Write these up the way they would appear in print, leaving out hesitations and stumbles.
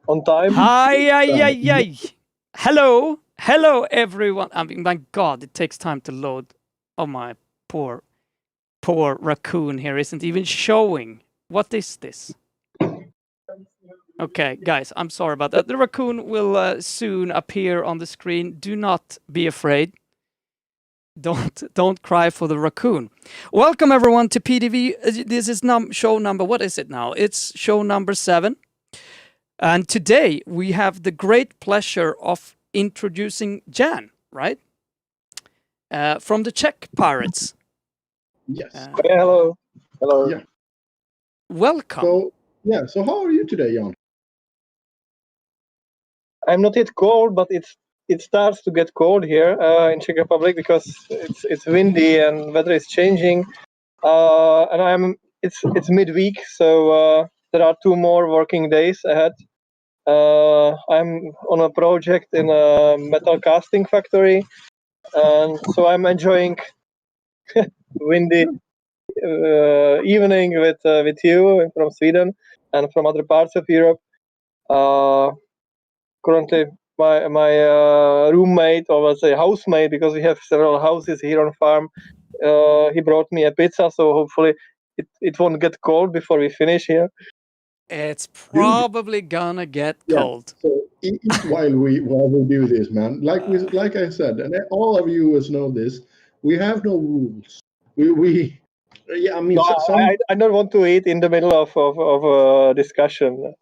on time. Hi. Hello, everyone. I mean, my God, it takes time to load. Oh, my poor raccoon here isn't even showing. What is this? Okay, guys, I'm sorry about that. The raccoon will soon appear on the screen. Do not be afraid. Don't cry for the raccoon. Welcome everyone to PTV. This is show number. What is it now? It's show number 7. And today we have the great pleasure of introducing Jan, right? From the Czech Pirates. Yes. Hello. Yeah. Welcome. So how are you today, Jan? I'm not yet cold, but it starts to get cold here in Czech Republic because it's windy and weather is changing. And it's midweek, so there are 2 more working days ahead. I'm on a project in a metal casting factory, and so I'm enjoying windy evening with you from Sweden and from other parts of Europe. Currently, my roommate, or let's say housemate, because we have several houses here on farm, he brought me a pizza, so hopefully it won't get cold before we finish here. It's probably gonna get cold. So eat while we do this, man. Like I said, and all of you know this, we have no rules. I don't want to eat in the middle of a discussion.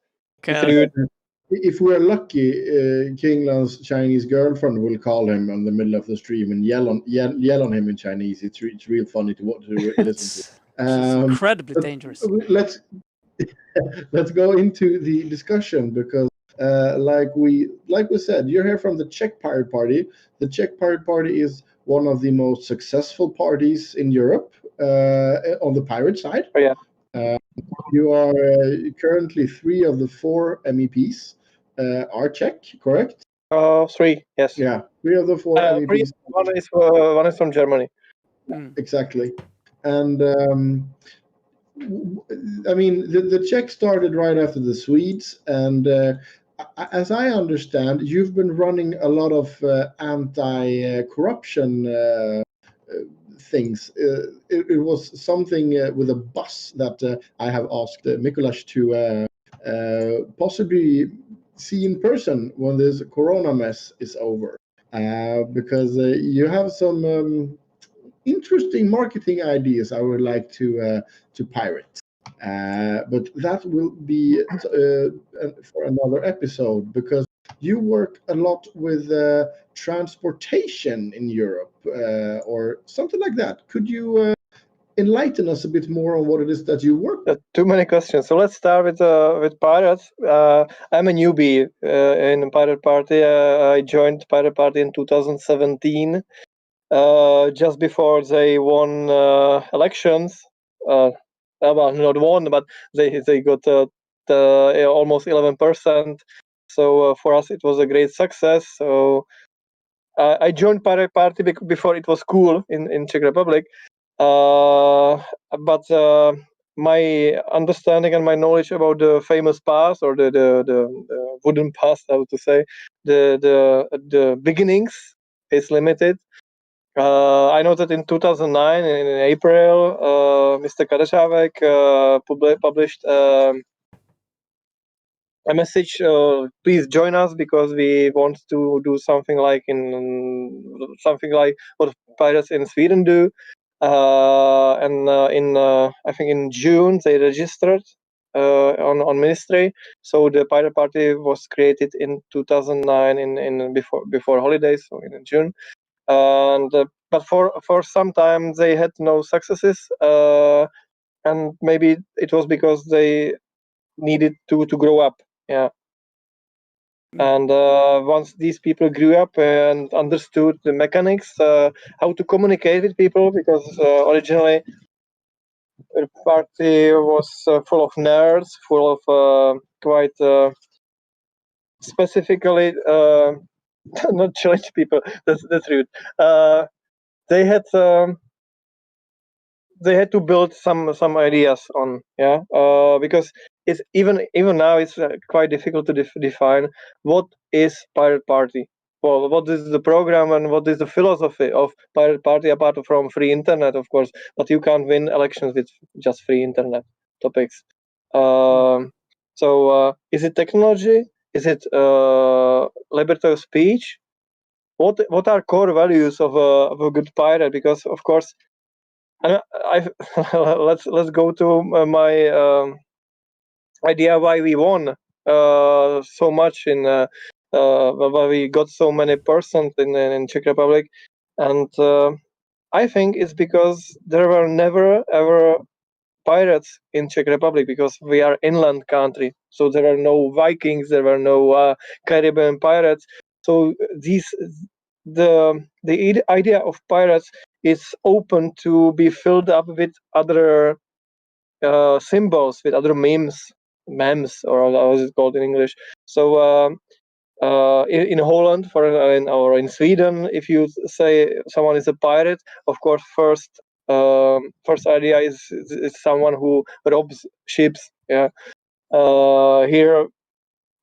It's rude. If we're lucky, Kingland's Chinese girlfriend will call him in the middle of the stream and yell on him in Chinese. It's real funny to listen to. It's incredibly dangerous. Let's go into the discussion because, like we said, you're here from the Czech Pirate Party. The Czech Pirate Party is one of the most successful parties in Europe on the pirate side. Oh, yeah. You are currently 3 of the 4 MEPs are Czech, correct? 3, yes. Yeah, 3 of the 4 MEPs. One is from Germany. Exactly, and I mean the Czech started right after the Swedes, and as I understand, you've been running a lot of anti-corruption things. It was something with a bus that I have asked Mikuláš to possibly see in person when this Corona mess is over, because you have some interesting marketing ideas I would like to pirate. But that will be for another episode, because you work a lot with transportation in Europe or something like that. Could you enlighten us a bit more on what it is that you work with? Too many questions. So let's start with Pirates. I'm a newbie in Pirate Party. I joined Pirate Party in 2017, just before they won elections. Well, not won, but they got almost 11%. So for us, it was a great success. So I joined Pirate Party before it was cool in Czech Republic. But my understanding and my knowledge about the famous past, or the wooden past, how to say, the beginnings, is limited. I know that in 2009, in April, Mr. Kadešávek published a message, please join us because we want to do something like what pirates in Sweden do. And I think in June they registered on ministry. So the Pirate Party was created in 2009 in before holidays, so in June. And but for some time they had no successes, and maybe it was because they needed to grow up. Yeah. And once these people grew up and understood the mechanics, how to communicate with people, because originally the party was full of nerds, full of quite specifically not challenge people. That's rude. They had to build some ideas on, because it's even now it's quite difficult to define what is Pirate Party. Well, what is the program and what is the philosophy of Pirate Party apart from free internet, of course? But you can't win elections with just free internet topics. So is it technology? Is it liberty of speech? What are core values of a good pirate? Because of course, let's go to my idea why we won so much in why we got so many percent in Czech Republic, and I think it's because there were never ever pirates in Czech Republic because we are inland country, so there are no Vikings, there were no Caribbean pirates. So the idea of pirates is open to be filled up with other symbols, with other memes, or how is it called in English? So in Holland, or in Sweden, if you say someone is a pirate, of course, first idea is someone who robs ships. Yeah. Here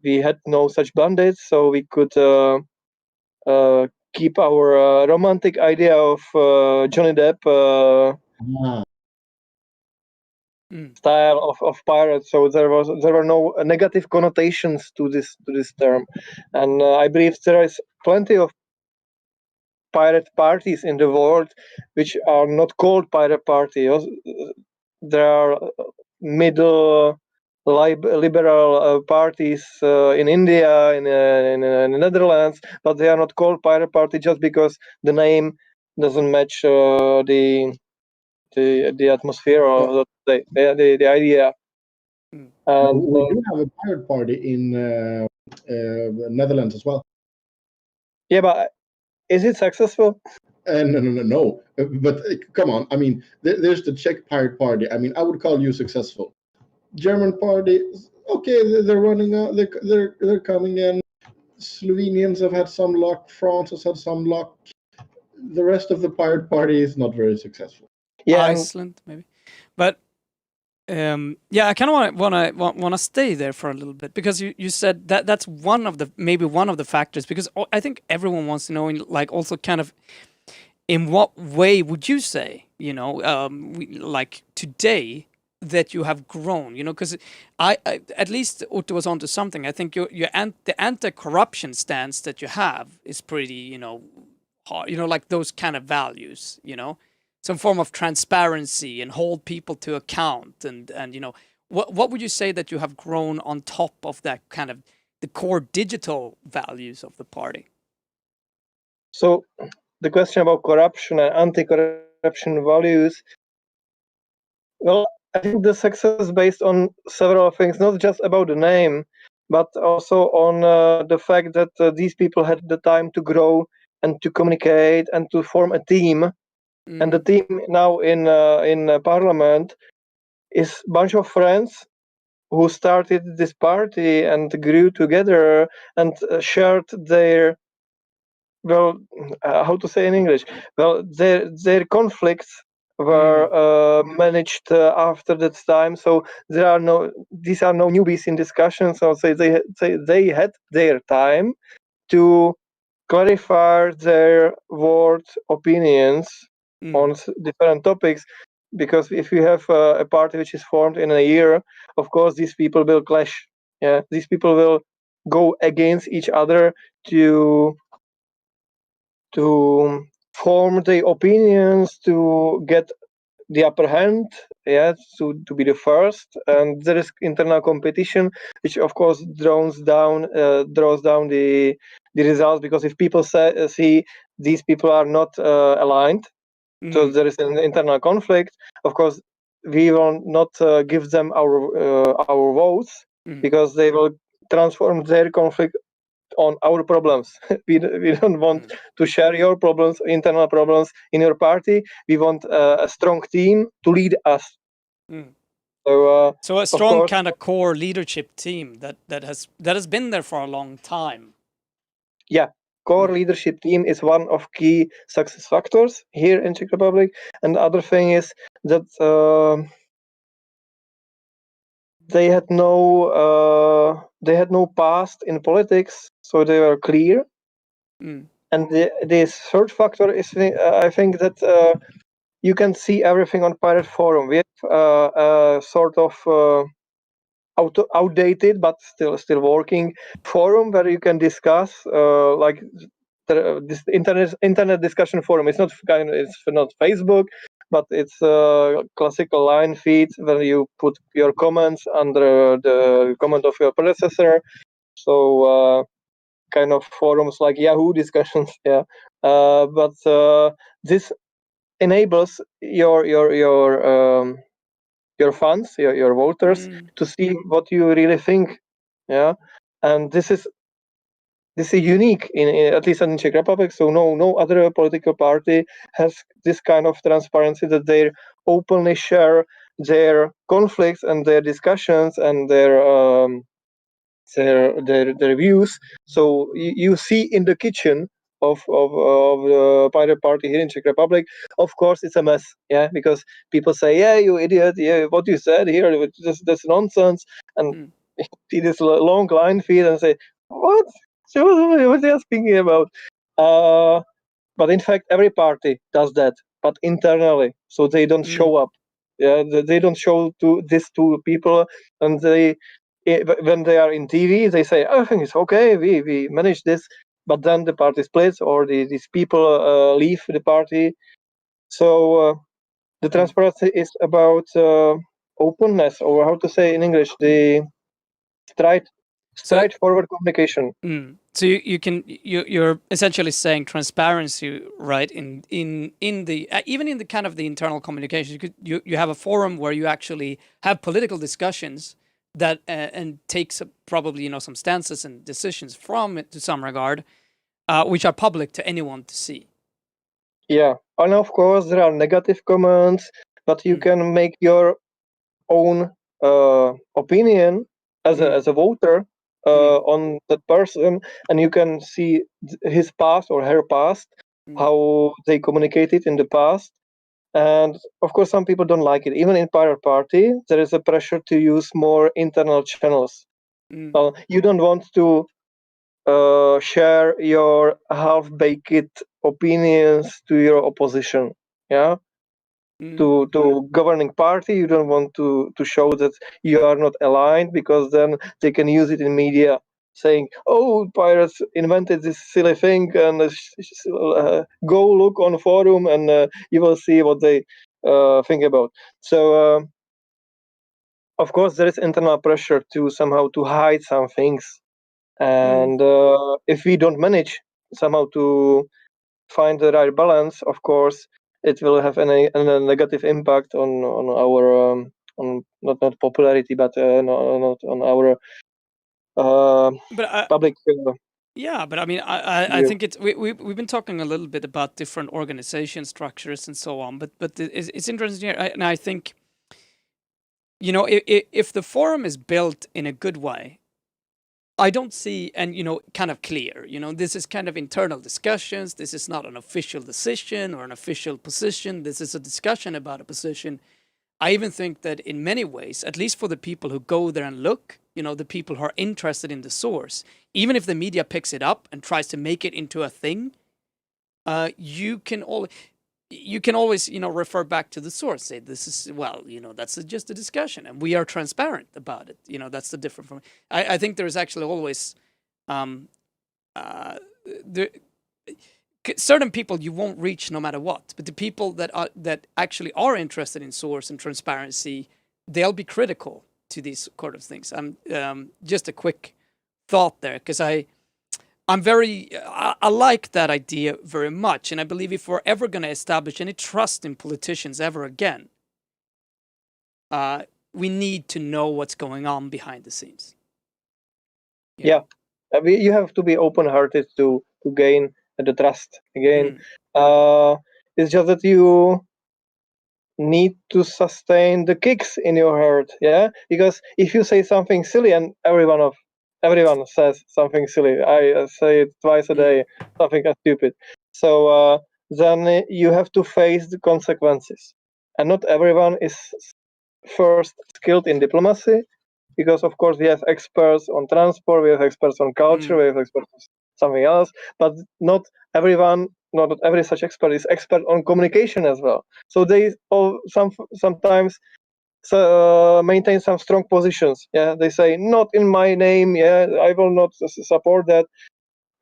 we had no such bandits, so we could keep our romantic idea of Johnny Depp style of pirates. So there were no negative connotations to this term, and I believe there is plenty of pirate parties in the world which are not called pirate parties. There are middle liberal parties in India, in the Netherlands, but they are not called pirate party just because the name doesn't match the atmosphere or the idea. And we do have a pirate party in the Netherlands as well. Yeah, but is it successful? No. But come on, I mean, there's the Czech Pirate Party. I mean, I would call you successful. German party, okay, they're running out. They're coming in. Slovenians have had some luck. France has had some luck. The rest of the Pirate Party is not very successful. Yeah, Iceland maybe, but yeah, I kind of want to stay there for a little bit because you said that's one of the factors, because I think everyone wants to know, like, also kind of in what way would you say, like today that you have grown, because I at least Otto was onto something. I think the anti-corruption stance that you have is pretty, hard, like those kind of values, some form of transparency and hold people to account, and what would you say that you have grown on top of that kind of the core digital values of the party? So the question about corruption and anti-corruption values, well, I think the success is based on several things, not just about the name, but also on the fact that these people had the time to grow and to communicate and to form a team. And the team now in parliament is a bunch of friends who started this party and grew together and shared their, well, how to say in English? Well, their conflicts were managed after that time. So these are no newbies in discussion. So they had their time to clarify their word opinions on different topics, because if you have a party which is formed in a year, of course these people will clash. Yeah, these people will go against each other to form their opinions, to get the upper hand, to be the first, and there is internal competition, which of course draws down the results, because if people see these people are not aligned, so there is an internal conflict. Of course, we will not give them our votes, because they will transform their conflict on our problems. we don't want to share your problems, internal problems in your party. We want a strong team to lead us. So a strong kind of core leadership team that has been there for a long time. Yeah, core leadership team is one of key success factors here in Czech Republic. And the other thing is that they had no past in politics, so they were clear. And this third factor is, I think, that you can see everything on Pirate Forum. We have a sort of outdated but still working forum where you can discuss like this internet discussion forum. It's not Facebook, but it's a classical line feed where you put your comments under the comment of your predecessor. So kind of forums like Yahoo discussions, yeah. But this enables your fans, your voters, to see what you really think, yeah. And this is unique in at least in Czech Republic. So no other political party has this kind of transparency, that they openly share their conflicts and their discussions and their views. So you see in the kitchen of the Pirate Party here in Czech Republic, of course it's a mess, yeah, because people say, yeah, you idiot, yeah, what you said here, that's nonsense, and see this long line feed and say, what are they speaking about? But in fact, every party does that, but internally, so they don't show up. Yeah, they don't show to people, and when they are in TV, they say everything is okay. We manage this, but then the party splits, or these people leave the party. So the transparency is about openness, or how to say in English, the straightforward communication. So you're essentially saying transparency, right? In the even in the kind of the internal communication, you have a forum where you actually have political discussions that and takes probably some stances and decisions from it to some regard, which are public to anyone to see. Yeah, and of course there are negative comments, but you can make your own opinion as a voter on that person, and you can see his past or her past, how they communicated in the past. And of course, some people don't like it. Even in Pirate Party, there is a pressure to use more internal channels. You don't want to share your half-baked opinions to your opposition. Yeah. To governing party, you don't want to show that you are not aligned, because then they can use it in media, saying, oh, pirates invented this silly thing, and go look on forum and you will see what they think about. So of course there is internal pressure to somehow to hide some things, and if we don't manage somehow to find the right balance, of course it will have a negative impact on our on not popularity, but not on our public. Yeah, but I mean, I think it's we've been talking a little bit about different organization structures and so on, but it's interesting here, and I think if the forum is built in a good way, I don't see, and kind of clear, this is kind of internal discussions. This is not an official decision or an official position. This is a discussion about a position. I even think that in many ways, at least for the people who go there and look, the people who are interested in the source, even if the media picks it up and tries to make it into a thing, you can always refer back to the source, say this is, that's just a discussion and we are transparent about it. That's the difference from. I think there is actually always certain people you won't reach no matter what, but the people that actually are interested in source and transparency, they'll be critical to these sort of things. Just a quick thought there, because I like that idea very much, and I believe if we're ever going to establish any trust in politicians ever again, we need to know what's going on behind the scenes. Yeah, you have to be open-hearted to gain the trust again. It's just that you need to sustain the kicks in your heart, yeah. Because if you say something silly, and everyone says something silly, I say it twice a day, something stupid. So then you have to face the consequences, and not everyone is first skilled in diplomacy, because of course we have experts on transport, we have experts on culture, we have experts on something else, but not every such expert is expert on communication as well. So they all sometimes maintain some strong positions. Yeah, they say not in my name. Yeah, I will not support that.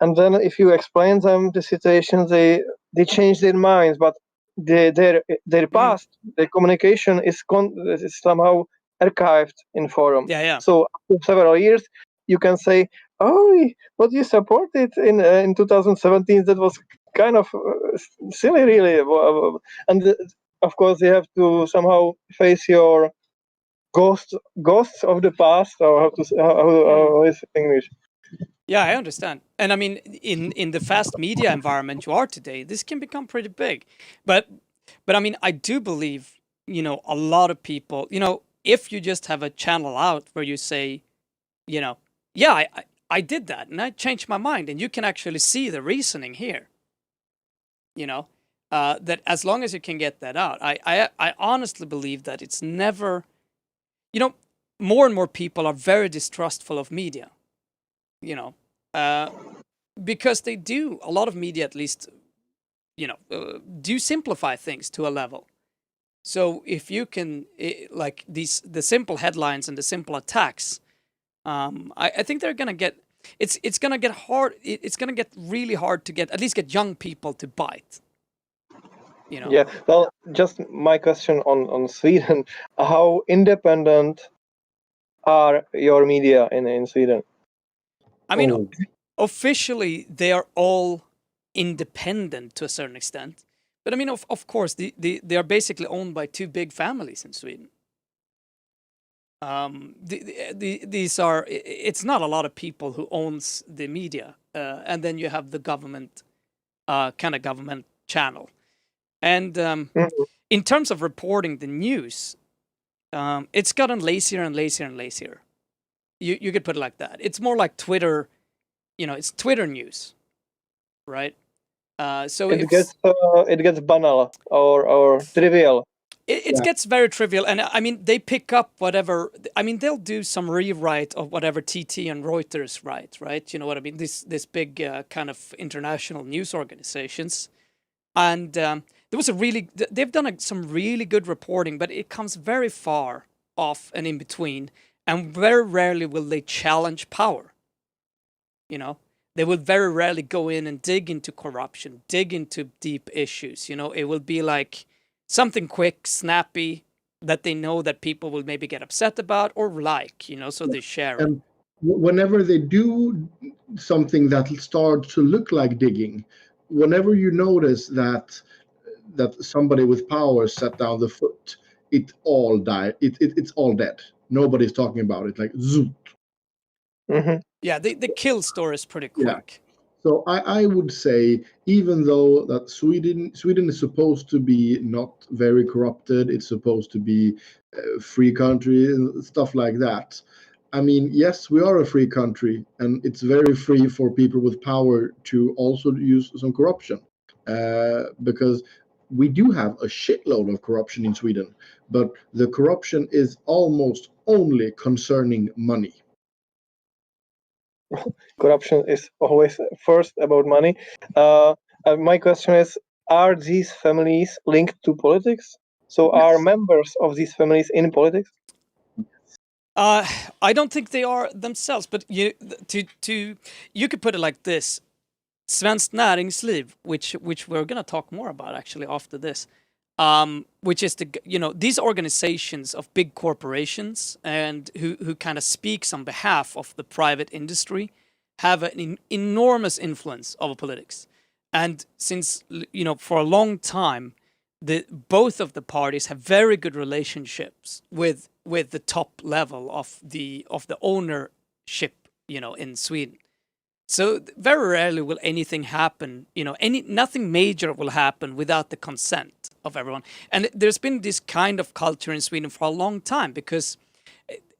And then if you explain them the situation, they change their minds. But their past, their communication is somehow archived in forum. Yeah. So after several years, you can say, "Oh, what you supported in 2017? That was kind of silly, really." And of course, you have to somehow face your ghosts of the past, or how is it in English? Yeah, I understand. And I mean, in the fast media environment you are today, this can become pretty big. But I mean, I do believe, a lot of people, if you just have a channel out where you say, yeah, I did that and I changed my mind, and you can actually see the reasoning here. That as long as you can get that out, I honestly believe that it's never, more and more people are very distrustful of media. Because they do, a lot of media at least, do simplify things to a level. So if you can, like the simple headlines and the simple attacks, I think they're gonna get, it's gonna get hard. It's gonna get really hard to at least get young people to bite. Yeah. Well, just my question on Sweden: how independent are your media in Sweden? I mean, officially they are all independent to a certain extent, but I mean, of course, they are basically owned by two big families in Sweden. These are, it's not a lot of people who owns the media, and then you have the government, kind of government channel, and in terms of reporting the news, it's gotten lazier and lazier and lazier. You could put it like that. It's more like Twitter, it's Twitter news, right? So it gets banal or trivial. It gets very trivial, and I mean they pick up whatever. I mean they'll do some rewrite of whatever TT and Reuters write, right? You know what I mean? This big kind of international news organizations, and there was they've done some really good reporting, but it comes very far off and in between, and very rarely will they challenge power. They will very rarely go in and dig into corruption, dig into deep issues. It will be like something quick, snappy, that they know that people will maybe get upset about or like, so they share it. And whenever they do something that starts to look like digging, whenever you notice that somebody with power set down the foot, it all died. It's all dead. Nobody's talking about it. Like zoot. Mm-hmm. Yeah, they kill stories pretty quick. Yeah. So I would say, even though that Sweden is supposed to be not very corrupted, it's supposed to be a free country and stuff like that. I mean, yes, we are a free country, and it's very free for people with power to also use some corruption, because we do have a shitload of corruption in Sweden, but the corruption is almost only concerning money. Corruption is always first about money. My question is: are these families linked to politics? So Yes. are members of these families in politics? I don't think they are themselves, but you could put it like this: Svenskt Näringsliv, which we're gonna talk more about actually after this, which is these organizations of big corporations and who kind of speaks on behalf of the private industry, have an enormous influence over politics, and since for a long time, both of the parties have very good relationships with the top level of the ownership in Sweden. So very rarely will anything happen, nothing major will happen without the consent of everyone. And there's been this kind of culture in Sweden for a long time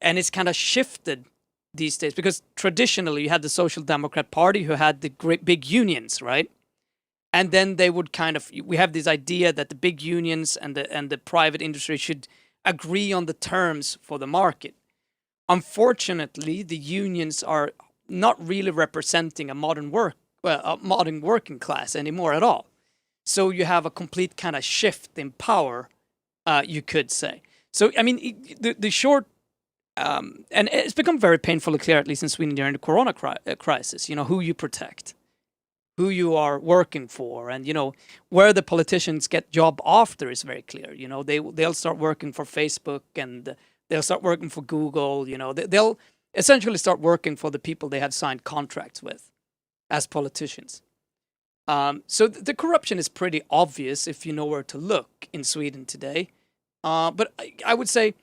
and it's kind of shifted these days, because traditionally you had the Social Democrat Party who had the great big unions, right? And then they would we have this idea that the big unions and the private industry should agree on the terms for the market. unfortunately, the unions are not really representing a modern working class anymore at all. So you have a complete kind of shift in power, you could say. So I mean, the short and it's become very painfully clear, at least in Sweden during the Corona crisis. You know, who you protect, who you are working for, and you know where the politicians get job after is very clear. You know, they'll start working for Facebook, and they'll start working for Google. You know, they'll essentially start working for the people they had signed contracts with as politicians. So the corruption is pretty obvious if you know where to look in Sweden today. But I would say,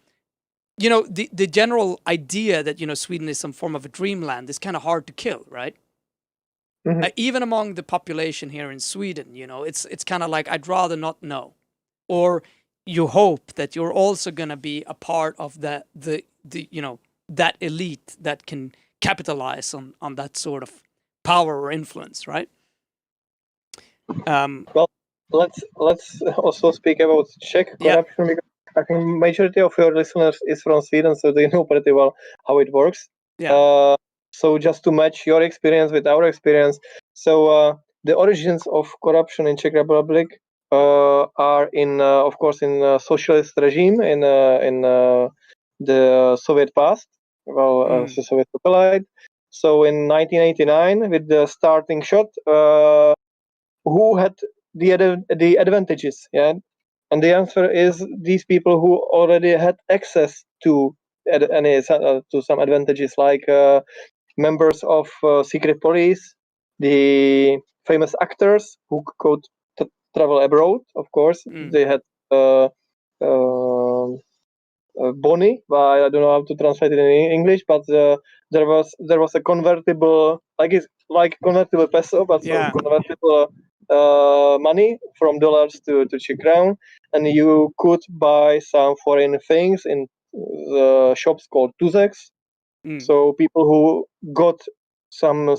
you know, the general idea that, you know, Sweden is some form of a dreamland is kind of hard to kill, right? Mhm. Even among the population here in Sweden, you know, it's kind of like, I'd rather not know. Or you hope that you're also going to be a part of the you know, that elite that can capitalize on that sort of power or influence, right? Well, let's also speak about Czech Yeah. corruption, because I think majority of your listeners is from Sweden, so they know pretty well how it works. Yeah. So just to match your experience with our experience, so the origins of corruption in Czech Republic are of course, in socialist regime in the Soviet past, the Soviet satellite. So in 1989, with the starting shot, who had the advantages? Yeah, and the answer is these people who already had access to to some advantages, like members of secret police, the famous actors who could travel abroad. Of course, they had boni, but I don't know how to translate it in English. But there was a convertible, like convertible peso, but Yeah. convertible money from dollars to Czech crown, and you could buy some foreign things in the shops called tuzeks. So people who got some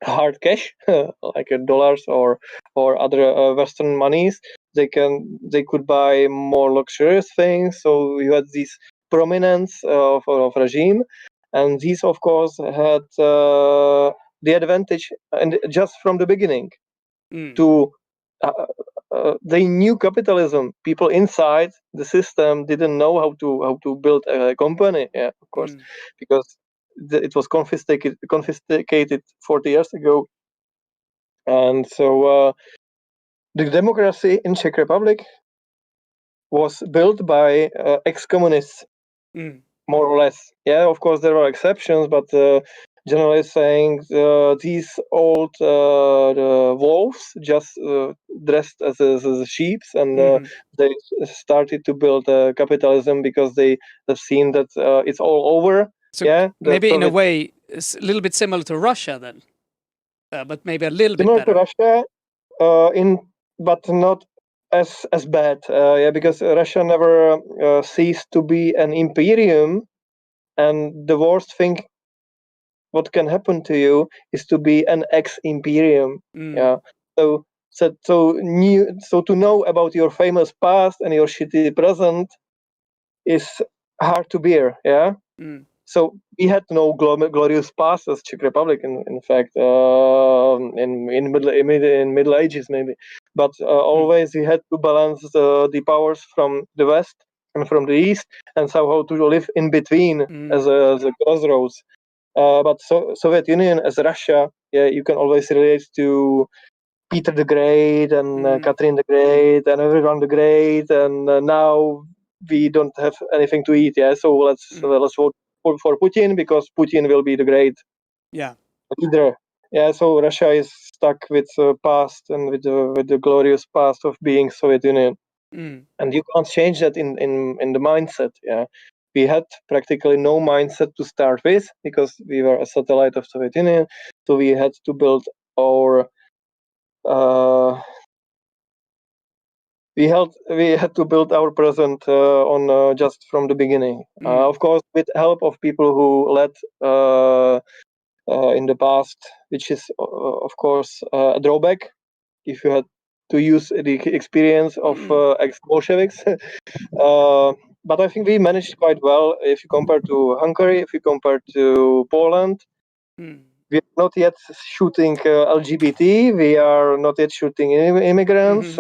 hard cash, like dollars or other Western monies, they could buy more luxurious things. So you had this prominence of regime, and these of course had the advantage, and just from the beginning, to they knew capitalism. People inside the system didn't know how to build a company. Yeah, of course, because it was confiscated 40 years ago. And so the democracy in Czech Republic was built by ex-communists, more or less. Yeah, of course there are exceptions, but generally saying, these old wolves just dressed as sheep, and they started to build capitalism because they have seen that it's all over. So yeah, maybe in a way, it's a little bit similar to Russia then, but maybe a little bit similar to better. Russia, but not as bad. Yeah, because Russia never ceased to be an imperium, and the worst thing what can happen to you is to be an ex-imperium. Yeah. So to know about your famous past and your shitty present is hard to bear. Yeah. So we had no glorious past as Czech Republic, in fact, in Middle Ages maybe, but always we had to balance the powers from the West and from the East, and somehow to live in between as a crossroads. But Soviet Union as Russia, yeah, you can always relate to Peter the Great and Catherine the Great and everyone the Great, and now we don't have anything to eat. Yeah, so let's vote for Putin, because Putin will be the great leader. Yeah, so Russia is stuck with past and with the glorious past of being Soviet Union, and you can't change that in the mindset. Yeah, we had practically no mindset to start with because we were a satellite of Soviet Union, so we had to build our we had to build our present on just from the beginning. Of course, with help of people who led in the past, which is of course a drawback if you had to use the experience of ex-Bolsheviks. but I think we managed quite well. If you compare to Hungary, if you compare to Poland, we are not yet shooting LGBT. We are not yet shooting immigrants.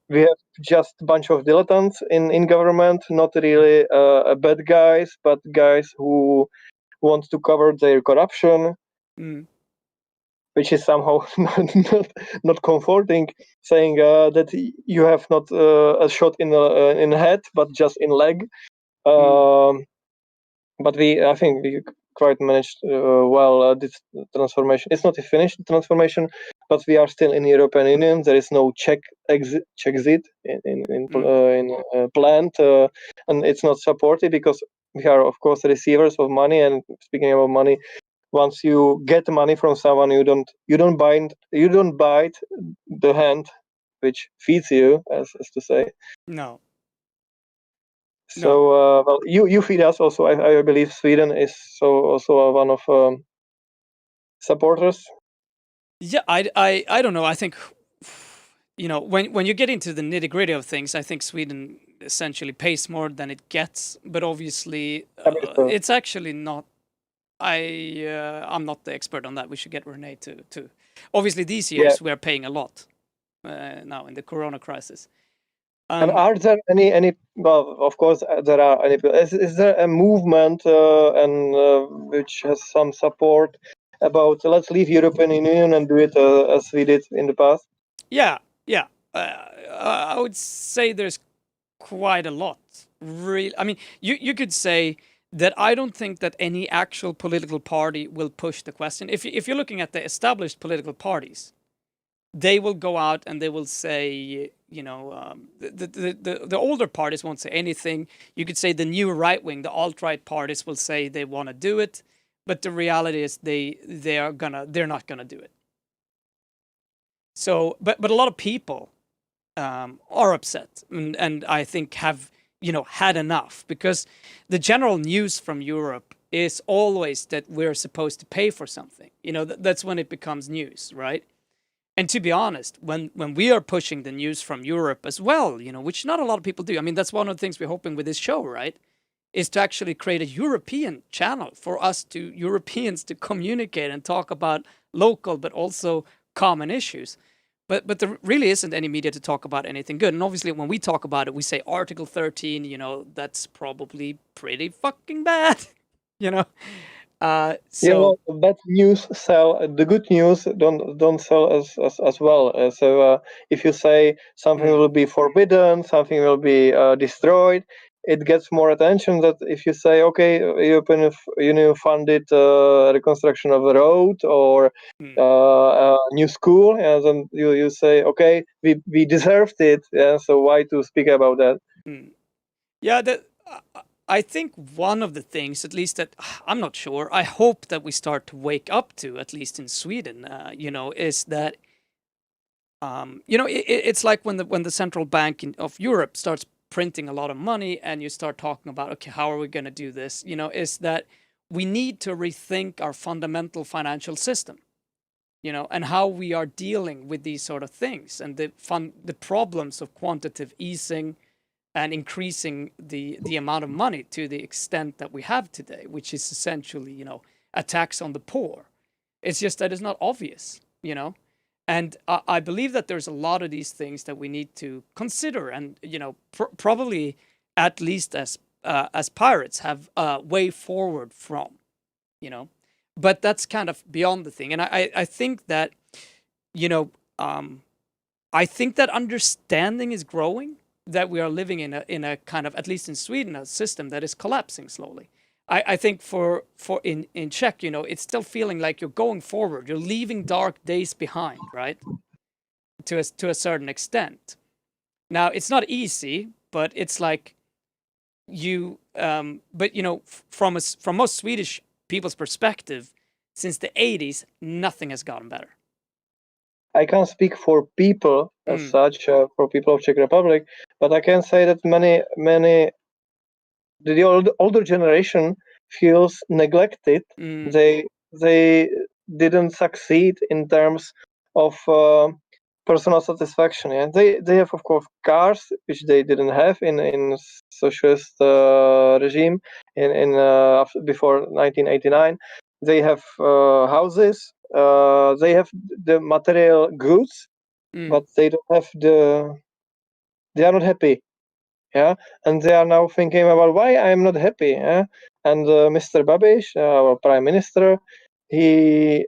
We have just a bunch of dilettantes in government, not really bad guys, but guys who want to cover their corruption, which is somehow not comforting, saying that you have not a shot in the head, but just in leg. But I think we quite managed well this transformation. It's not a finished transformation, but we are still in the European Union. There is no Czech exit planned, and it's not supported because we are, of course, receivers of money. And speaking about money, once you get money from someone, you don't bite the hand which feeds you, as to say. No. So well, you feed us also. I believe Sweden is also one of supporters. Yeah, I don't know. I think, you know, when you get into the nitty gritty of things, I think Sweden essentially pays more than it gets. But obviously, it's actually not. I'm not the expert on that. We should get Renee to. Obviously, these years we are paying a lot now in the Corona crisis. And are there any? Well, of course there are. Is there a movement which has some support about let's leave European Union and do it as we did in the past? Yeah. I would say there's quite a lot. Really, I mean, you could say that I don't think that any actual political party will push the question. If you're looking at the established political parties, they will go out and they will say, you know, the older parties won't say anything. You could say the new right wing, the alt-right parties will say they want to do it, but the reality is they're not gonna do it. So, but a lot of people are upset, and I think have, you know, had enough, because the general news from Europe is always that we're supposed to pay for something. You know, that's when it becomes news, right? And to be honest, when we are pushing the news from Europe as well, you know, which not a lot of people do. I mean, that's one of the things we're hoping with this show, right? Is to actually create a European channel for us Europeans to communicate and talk about local, but also common issues. But there really isn't any media to talk about anything good. And obviously, when we talk about it, we say Article 13, you know, that's probably pretty fucking bad, you know? So bad news sell. The good news don't sell as well. So if you say something will be forbidden, something will be destroyed, it gets more attention than if you say, okay, European Union funded reconstruction of a road or a new school, and then you say, okay, we deserved it. Yeah, so why to speak about that? Yeah, I think one of the things, at least that I'm not sure, I hope that we start to wake up to, at least in Sweden, you know, is that, you know, it's like when the central bank of Europe starts printing a lot of money and you start talking about, okay, how are we going to do this? You know, is that we need to rethink our fundamental financial system, you know, and how we are dealing with these sort of things and the problems of quantitative easing and increasing the amount of money to the extent that we have today, which is essentially, you know, a tax on the poor. It's just that it's not obvious, you know? And I believe that there's a lot of these things that we need to consider and, you know, probably at least as pirates have a way forward from, you know? But that's kind of beyond the thing. And I think that, you know, I think that understanding is growing, that we are living in a kind of, at least in Sweden, a system that is collapsing slowly. I think for in Czech, you know, it's still feeling like you're going forward. You're leaving dark days behind, right? To a certain extent. Now, it's not easy, but it's like but you know, from most Swedish people's perspective, since the 80s, nothing has gotten better. I can't speak for people as such, for people of Czech Republic, but I can say that many the older generation feels neglected. They didn't succeed in terms of personal satisfaction. Yeah, they have of course cars which they didn't have in socialist regime before 1989. They have houses, they have the material goods, but they don't have they are not happy. Yeah, and they are now thinking about why I am not happy. Yeah? And Mr. Babiš, our prime minister, he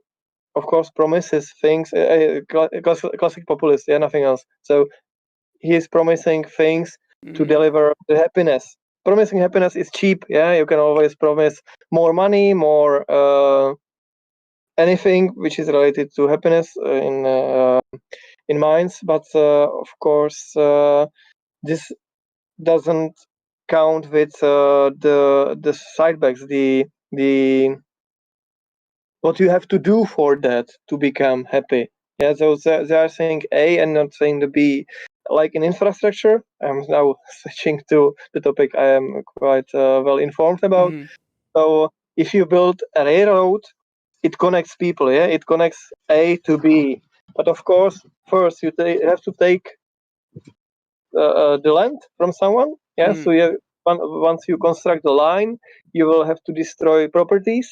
of course promises things, classic populist, yeah, nothing else. So he is promising things to deliver the happiness. Promising happiness is cheap. Yeah, you can always promise more money, more anything which is related to happiness in minds. But of course, this doesn't count with the sidebacks, the what you have to do for that to become happy. Yeah, so they are saying A and not saying the B. Like in infrastructure, I'm now switching to the topic I am quite well informed about. So if you build a railroad, it connects people. Yeah, it connects A to B. But of course, first you have to take the land from someone. Yeah, so once you construct the line, you will have to destroy properties.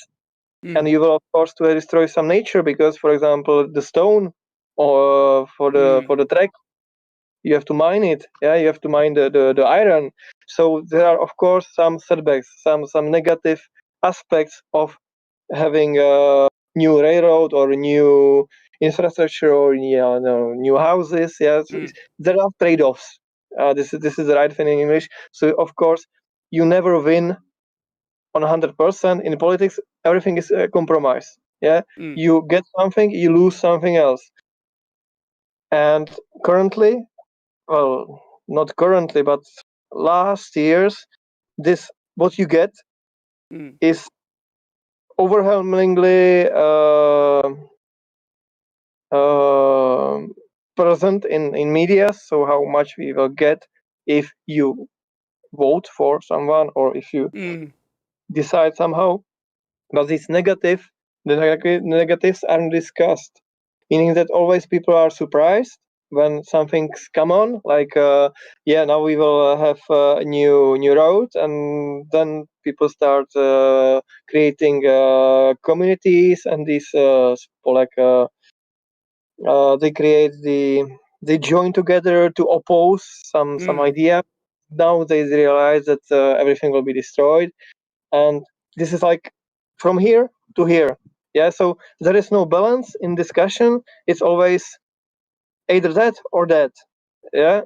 And you will of course to destroy some nature because, for example, the stone or for the track, you have to mine it. Yeah, you have to mine the iron. So there are of course some setbacks, some negative aspects of having a new railroad or new infrastructure or new houses. Yeah, so there are trade-offs. This is the right thing in English. So of course you never win on 100%. In politics, everything is a compromise. Yeah, you get something, you lose something else. And currently, well, not currently, but last years, this what you get is overwhelmingly present in media. So how much we will get if you vote for someone or if you decide somehow. But it's negative. The negatives aren't discussed, meaning that always people are surprised when something's come on, like now we will have a new road, and then people start creating communities, and these they join together to oppose some idea. Now they realize that everything will be destroyed, and this is like from here to here. Yeah, so there is no balance in discussion. It's always either that or that. Yeah,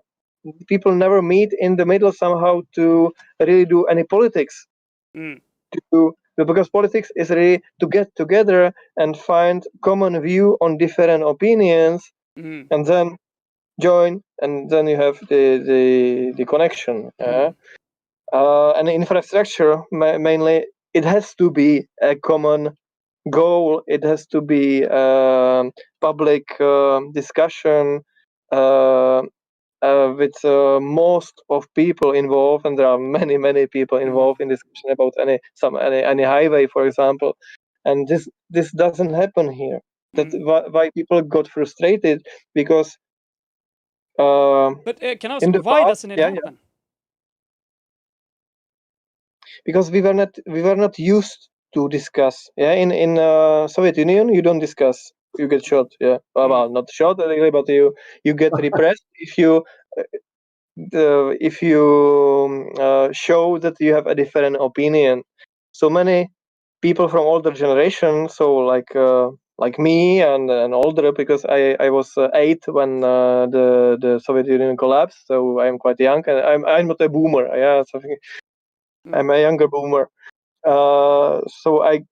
people never meet in the middle somehow to really do any politics. Because politics is really to get together and find common view on different opinions, and then join, and then you have the connection. And infrastructure mainly, it has to be a common goal. It has to be public discussion with most of people involved, and there are many people involved in discussion about any highway, for example. And this doesn't happen here. That's why people got frustrated, because but can I ask, why doesn't it happen? Yeah. Because we were not used to discuss. Yeah, in Soviet Union, you don't discuss. You get shot. Yeah, well, not shot really, but you get repressed if you show that you have a different opinion. So many people from older generation, so like me and older, because I was 8 when the Soviet Union collapsed, so I am quite young, and I'm not a boomer. Yeah, something. I'm a younger boomer. So I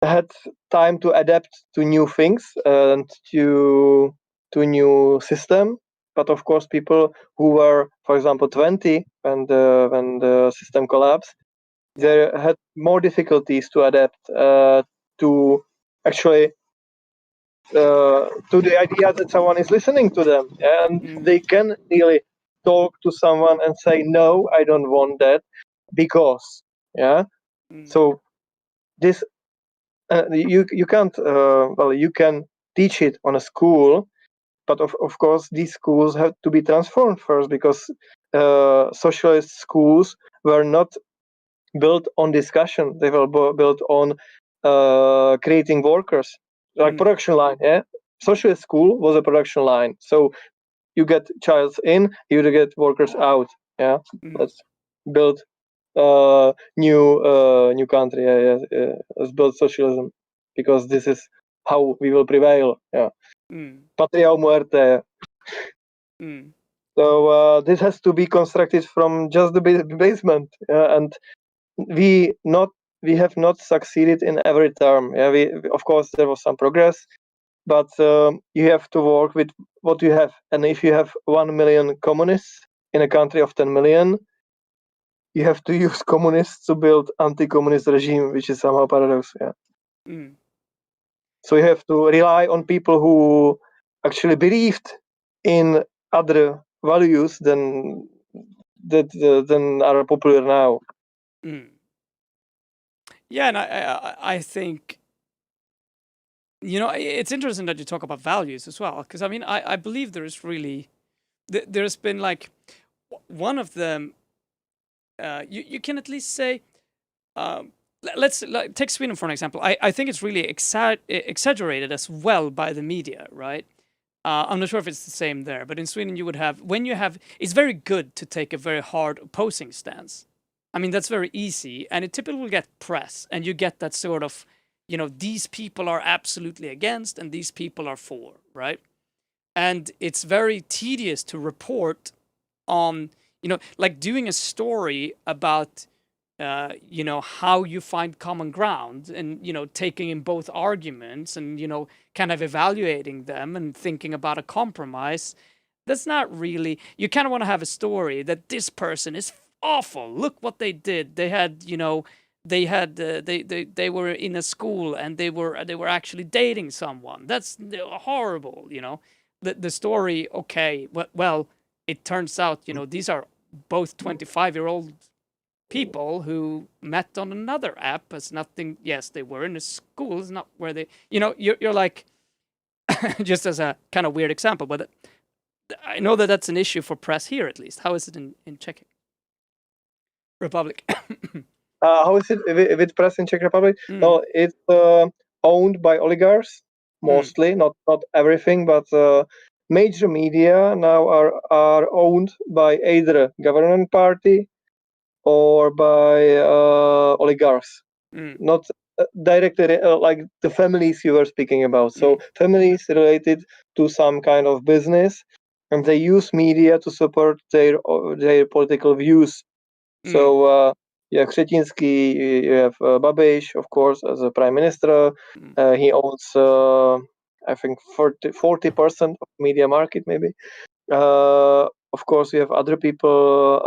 had time to adapt to new things and to new system. But of course, people who were, for example, 20 when the system collapsed, they had more difficulties to adapt to actually to the idea that someone is listening to them, and they can really talk to someone and say, no, I don't want that, because so this you can't you can teach it on a school, but of course these schools have to be transformed first, because socialist schools were not built on discussion. They were built on creating workers, like production line. Yeah, socialist school was a production line. So you get child in, you get workers out. Yeah, let's build new country. Let's build socialism, because this is how we will prevail. Yeah, patria o muerte. So this has to be constructed from just the basement, and we have not succeeded in every term. Yeah, of course there was some progress, but you have to work with what you have. And if you have 1 million communists in a country of 10 million, you have to use communists to build anti-communist regime, which is somehow paradox. Yeah. So you have to rely on people who actually believed in other values than are popular now. Yeah, and I think, you know, it's interesting that you talk about values as well, because I mean, I believe there is really, there's been like one of them. You can at least say, let's take Sweden for an example. I think it's really exaggerated as well by the media, right? I'm not sure if it's the same there, but in Sweden you would have, it's very good to take a very hard opposing stance. I mean, that's very easy, and it typically will get press, and you get that sort of, you know, these people are absolutely against and these people are for, right? And it's very tedious to report on, you know, like doing a story about, you know, how you find common ground, and, you know, taking in both arguments and, you know, kind of evaluating them and thinking about a compromise. That's not really, you kind of want to have a story that this person is awful. Look what they did. They had, you know, they were in a school and they were actually dating someone. That's horrible, you know. The story, okay, well, it turns out, you know, these are both 25-year-old people who met on another app as nothing. Yes, they were in a school. It's not where they, you know, you're like, just as a kind of weird example, but I know that that's an issue for press here, at least. How is it in Czech Republic? How is it with press in Czech Republic? No, it's owned by oligarchs mostly, not everything, but major media now are owned by either government party or by oligarchs, not directly like the families you were speaking about. So families related to some kind of business, and they use media to support their political views. So yeah, Křetínský, you have Babiš, of course, as a prime minister. He owns, I think, 40% of media market, maybe. Of course, you have other people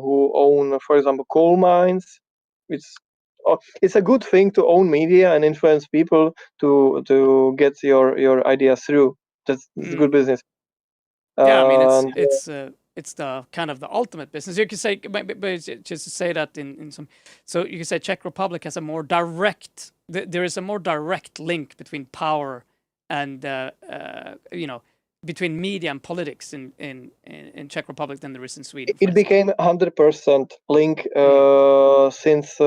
who own, for example, coal mines. It's a good thing to own media and influence people to get your ideas through. That's good business. Yeah, I mean, it's the kind of the ultimate business. You could say, but just to say that in some, so you could say Czech Republic has a more direct. There is a more direct link between power and you know, between media and politics in Czech Republic than there is in Sweden. It became 100% link since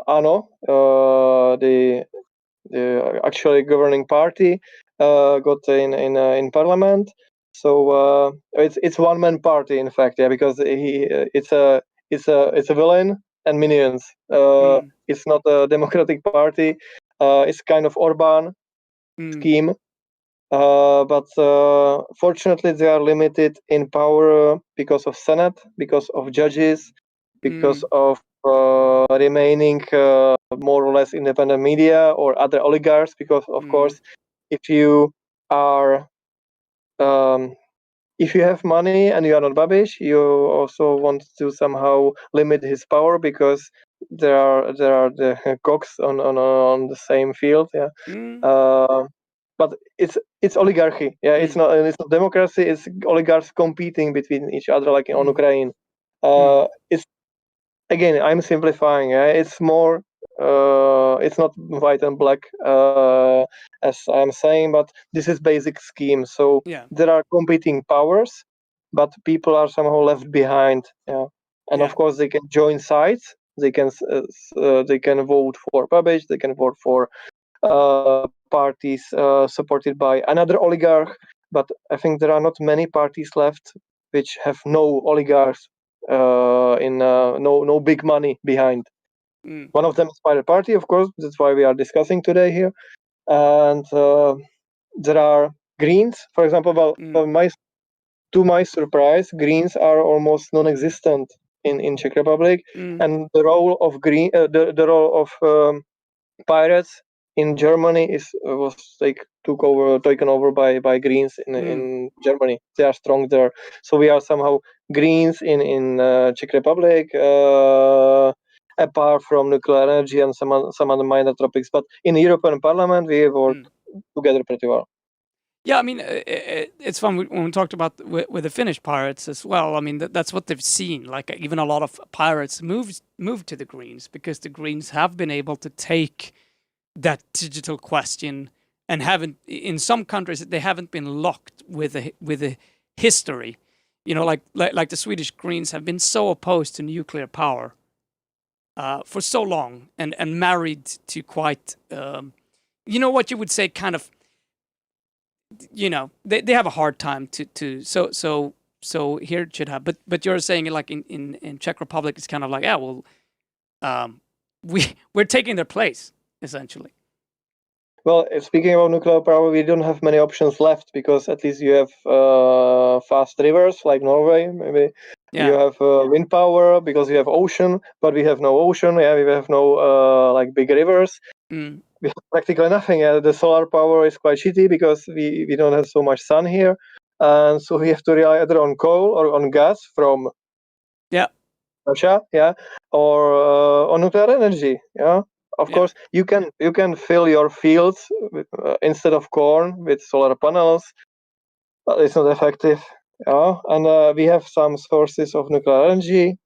ANO, the actually governing party, got in parliament. So it's one man party, in fact, yeah, because it's a villain and minions. It's not a democratic party. It's kind of Orban scheme. But fortunately, they are limited in power because of Senate, because of judges, because of remaining more or less independent media or other oligarchs. Because of course, if you are if you have money and you are not Babiš, you also want to somehow limit his power, because there are the cogs on the same field. Yeah. But it's oligarchy. Yeah, it's not democracy. It's oligarchs competing between each other, like on Ukraine. It's, again, I'm simplifying. Yeah? It's more It's not white and black, as I'm saying, but this is basic scheme. So Yeah. there are competing powers, but people are somehow left behind. Yeah, and Yeah. of course they can join sides. They can vote for Babiš. They can vote for parties supported by another oligarch. But I think there are not many parties left which have no oligarchs no big money behind. One of them is Pirate Party, of course. That's why we are discussing today here. And there are Greens, for example. To my surprise, Greens are almost non-existent in Czech Republic, and the role of the role of Pirates in Germany was taken over by Greens in Germany. They are strong there, so we are somehow Greens in Czech Republic. Apart from nuclear energy and some other minor topics, but in the European Parliament we work together pretty well. Yeah, I mean, it's fun when we talked about with the Finnish Pirates as well. I mean, that's what they've seen. Like even a lot of pirates moved to the Greens because the Greens have been able to take that digital question and in some countries they haven't been locked with a history. You know, like the Swedish Greens have been so opposed to nuclear power for so long and married to quite, what you would say, kind of. They have a hard time to so here it should have, but you're saying like in Czech Republic it's kind of like, we're taking their place essentially. Well, speaking about nuclear power, we don't have many options left because at least you have fast rivers like Norway. Maybe you have wind power because you have ocean, but we have no ocean. Yeah, we have no like big rivers. We have practically nothing. The solar power is quite shitty because we don't have so much sun here, and so we have to rely either on coal or on gas from Russia, or on nuclear energy. Of course, you can fill your fields instead of corn with solar panels, but it's not effective. And we have some sources of nuclear energy.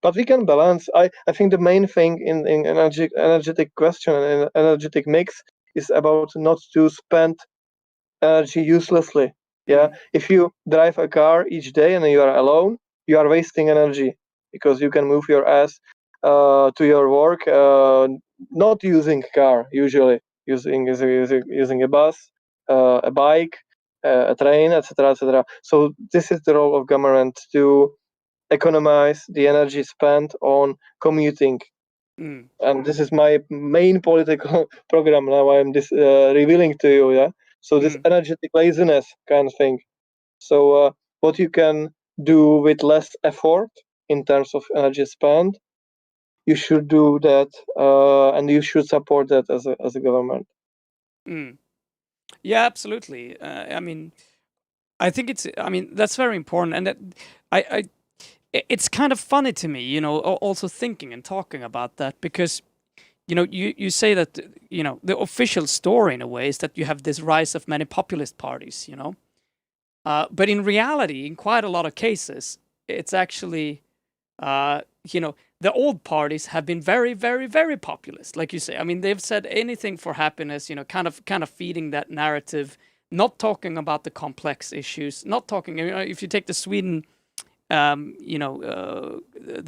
But we can balance. I think the main thing in energetic question and energetic mix is about not to spend energy uselessly. If you drive a car each day and you are alone, you are wasting energy because you can move your ass to your work not using car usually, using a bus, a bike, a train, etc., etc. So this is the role of government to economize the energy spent on commuting. And this is my main political program now. I'm revealing to you. So this energetic laziness kind of thing. So what you can do with less effort in terms of energy spent, you should do that, and you should support that as a government. Yeah, absolutely. I mean, I think that's very important, and that it's kind of funny to me, also thinking and talking about that because, you say that, the official story in a way is that you have this rise of many populist parties, but in reality, in quite a lot of cases, it's actually, the old parties have been very, very, very populist, like you say. I mean, they've said anything for happiness, kind of feeding that narrative, not talking about the complex issues, not talking. If you take the Sweden. The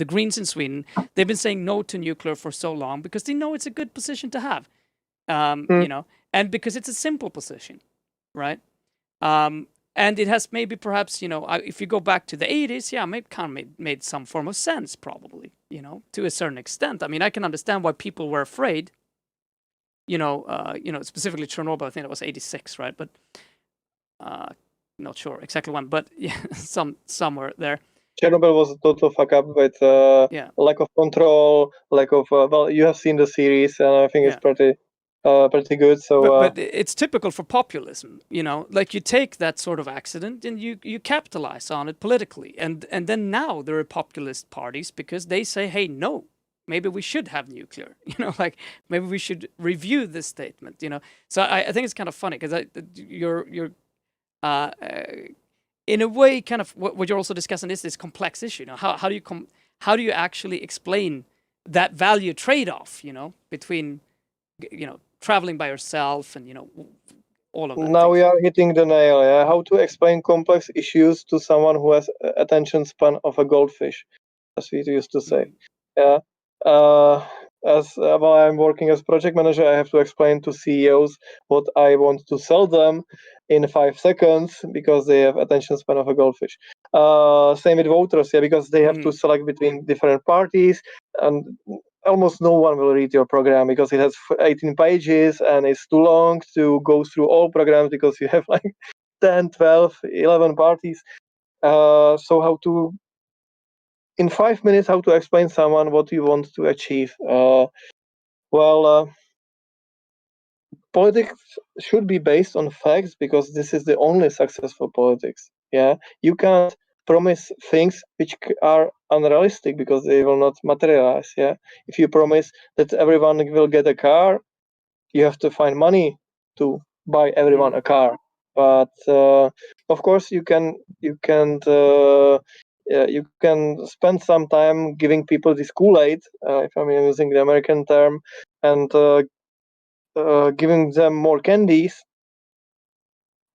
Greens in Sweden, they've been saying no to nuclear for so long because they know it's a good position to have, and because it's a simple position, right? And it has maybe perhaps, if you go back to the 80s, maybe kind of made some form of sense, probably, to a certain extent. I mean, I can understand why people were afraid, specifically Chernobyl, I think it was 86, right? But not sure exactly when, but somewhere there. Chernobyl was a total fuck up with lack of control, lack of you have seen the series, and I think it's pretty good. So, but it's typical for populism, like you take that sort of accident and you capitalize on it politically, and then now there are populist parties because they say, hey, no, maybe we should have nuclear, like maybe we should review this statement, So I think it's kind of funny because you're in a way, kind of what you're also discussing is this complex issue. How do you actually explain that value trade-off, between, traveling by yourself and, all of that. Now we are hitting the nail. Yeah? How to explain complex issues to someone who has attention span of a goldfish, as we used to say. Yeah. While I'm working as project manager, I have to explain to CEOs what I want to sell them in 5 seconds because they have attention span of a goldfish. Same with voters, yeah, because they have to select between different parties, and almost no one will read your program because it has 18 pages and it's too long to go through all programs because you have like 10, 12, 11 parties. So how to, in 5 minutes, how to explain someone what you want to achieve? Politics should be based on facts because this is the only successful politics. Yeah, you can't promise things which are unrealistic because they will not materialize. Yeah, if you promise that everyone will get a car, you have to find money to buy everyone a car. But of course, you can spend some time giving people this Kool-Aid, if I'm using the American term, and giving them more candies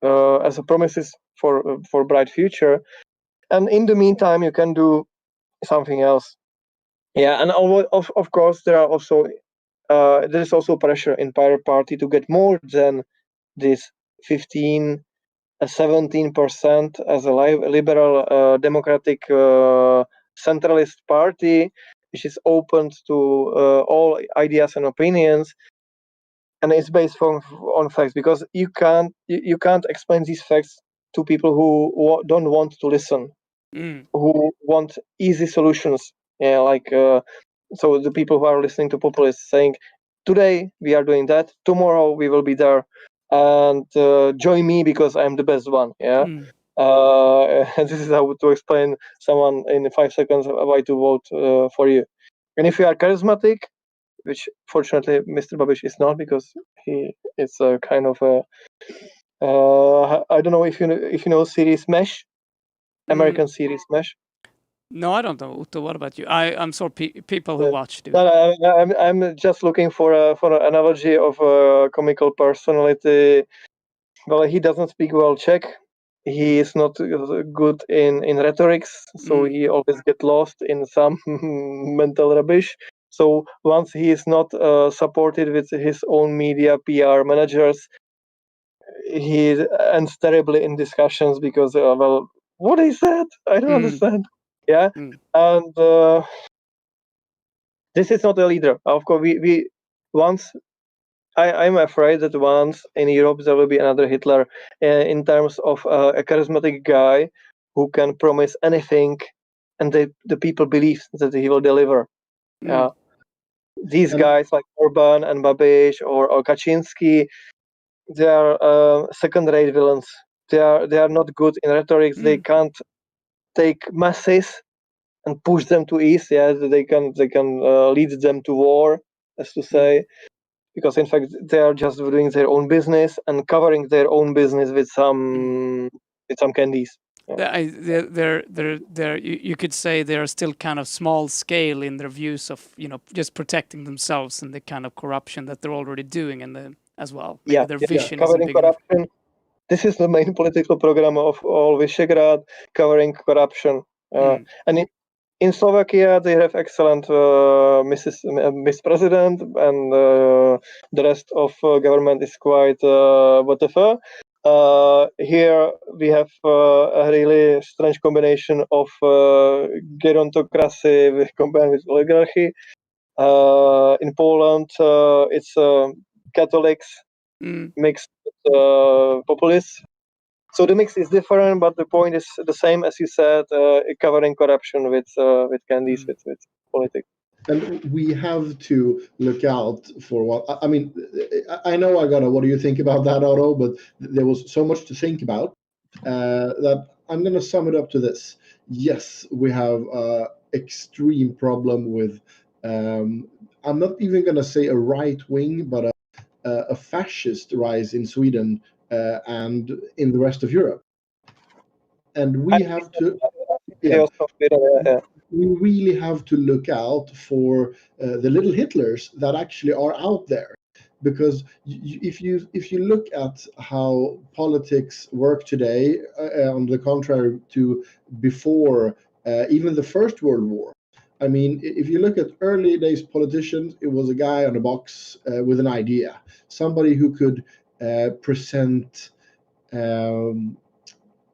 as a promises for bright future. And in the meantime, you can do something else. Yeah, and of course there are also there is also pressure in Pirate Party to get more than this 15, 17% as a liberal democratic centralist party, which is open to all ideas and opinions, and it's based on facts because you can't explain these facts to people who don't want to listen, who want easy solutions. Yeah, like so the people who are listening to populists saying, today we are doing that, tomorrow we will be there, and join me because I'm the best one. Yeah. And this is how to explain someone in 5 seconds why to vote for you. And if you are charismatic, which fortunately Mr. Babiš is not because he is a kind of a I don't know if you know series Mesh, American series Mesh. No, I don't know. Otto, what about you? I'm sorry, people who watch do. No, I'm just looking for an analogy of a comical personality. Well, he doesn't speak well Czech. He is not good in rhetorics, so he always get lost in some mental rubbish. So once he is not supported with his own media PR managers, he ends terribly in discussions because well, what is that? I don't understand. Yeah, and this is not a leader. Of course, we once. I'm afraid that once in Europe there will be another Hitler in terms of a charismatic guy who can promise anything, and the people believe that he will deliver. These guys like Orban and Babiš or Kaczynski, they are second-rate villains. They are not good in rhetoric. They can't take masses and push them to east. Yeah, they can lead them to war, as to say. Because in fact they are just doing their own business and covering their own business with some candies. They're you could say they're still kind of small scale in their views of just protecting themselves and the kind of corruption that they're already doing as well. Maybe their vision covering corruption. This is the main political program of all Visegrad, covering corruption. And in Slovakia, they have excellent Miss President, and the rest of government is quite whatever. Here we have a really strange combination of gerontocracy combined with oligarchy. In Poland, it's Catholics mixed with populists. So the mix is different, but the point is the same as you said, covering corruption with candies, with politics. And we have to look out for what I mean. I know what do you think about that, Otto? But there was so much to think about that I'm going to sum it up to this. Yes, we have an extreme problem with. I'm not even going to say a right wing, but a fascist rise in Sweden and in the rest of Europe. And we have to. we really have to look out for the little Hitlers that actually are out there, because if you look at how politics work today, on the contrary to before even the First World War. I mean, if you look at early days politicians, it was a guy on a box with an idea, somebody who could present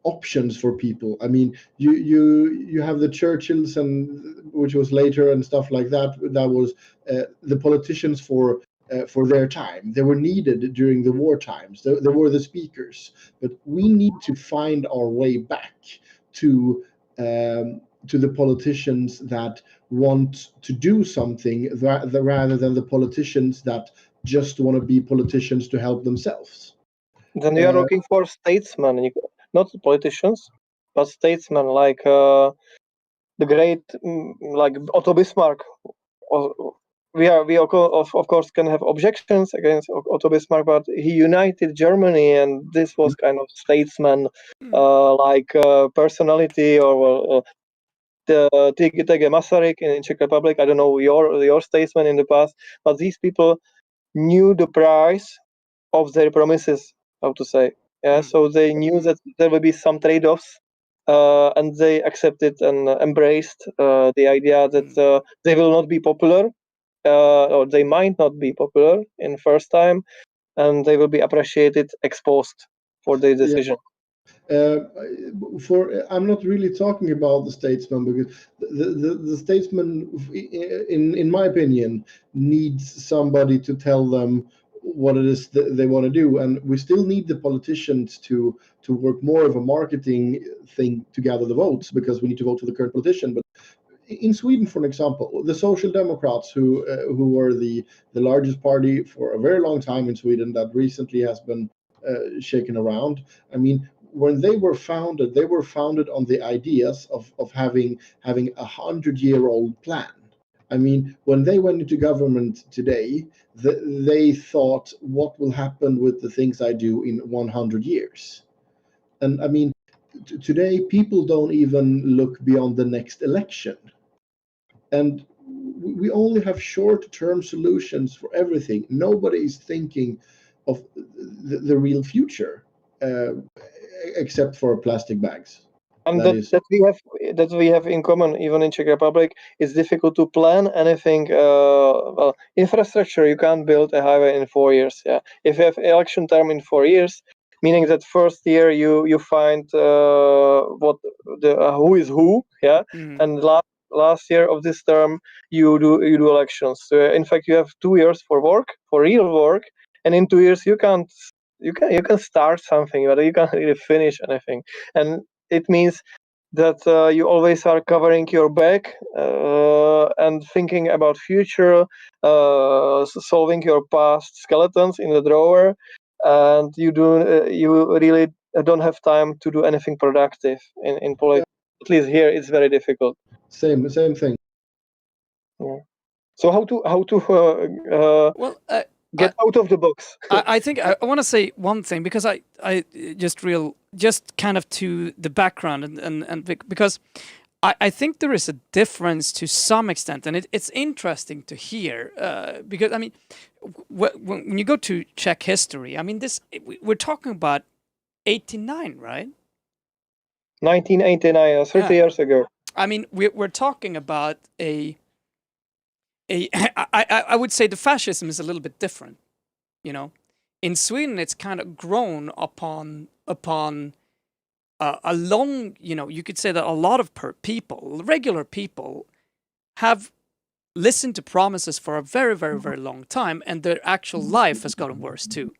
options for people. I mean, you have the Churchills, and which was later, and stuff like that. That was the politicians for their time. They were needed during the war times. They were the speakers. But we need to find our way back to the politicians that want to do something, rather than the politicians that just want to be politicians to help themselves. Then you are looking for statesmen, not politicians, but statesmen like the great, like Otto Bismarck. We of course can have objections against Otto Bismarck, but he united Germany, and this was kind of statesman, like personality, or the T.G. Masaryk in Czech Republic. I don't know your statesman in the past, but these people knew the price of their promises, how to say. Yeah, so they knew that there will be some trade-offs, and they accepted and embraced the idea that they will not be popular, or they might not be popular in first time, and they will be appreciated, exposed for their decision. I'm not really talking about the statesman, because the statesman, in my opinion, needs somebody to tell them what it is that they want to do, and we still need the politicians to work more of a marketing thing to gather the votes, because we need to vote for the current politician. But in Sweden, for example, the Social Democrats, who were the largest party for a very long time in Sweden, that recently has been shaken around. I mean, when they were founded on the ideas of having a 100-year-old plan. I mean, when they went into government today, they thought, what will happen with the things I do in 100 years? And I mean, today people don't even look beyond the next election. And we only have short-term solutions for everything. Nobody is thinking of the real future, except for plastic bags. And that we have in common, even in Czech Republic. It's difficult to plan anything. Well, infrastructure, you can't build a highway in 4 years. Yeah, if you have election term in 4 years, meaning that first year you find what who is who. Yeah, and last year of this term you do elections. So in fact, you have 2 years for real work, and in 2 years you can start something, but you can't really finish anything. And it means that you always are covering your back and thinking about future, solving your past skeletons in the drawer, and you really don't have time to do anything productive in politics. At least here it's very difficult. Same thing. Yeah. So how to get out of the box? I think I want to say one thing, because I just kind of to the background, and because I think there is a difference to some extent, and it's interesting to hear, because I mean, when you go to Czech history, I mean, we're talking about 89, right? 1989, 30 years ago. I mean, we're talking about I would say the fascism is a little bit different, you know. In Sweden, it's kind of grown upon a long, you know, you could say that a lot of regular people, have listened to promises for a very, very, very long time, and their actual life has gotten worse too.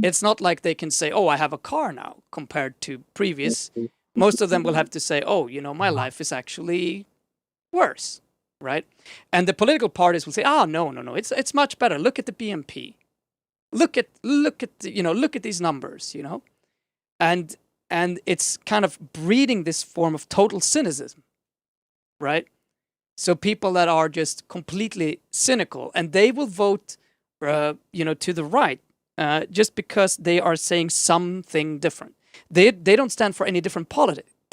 It's not like they can say, oh, I have a car now compared to previous. Most of them will have to say, oh, you know, my life is actually worse. Right, and the political parties will say, no, it's much better. Look at the BNP, look at these numbers, you know, and it's kind of breeding this form of total cynicism, right? So people that are just completely cynical, and they will vote, to the right, just because they are saying something different. They don't stand for any different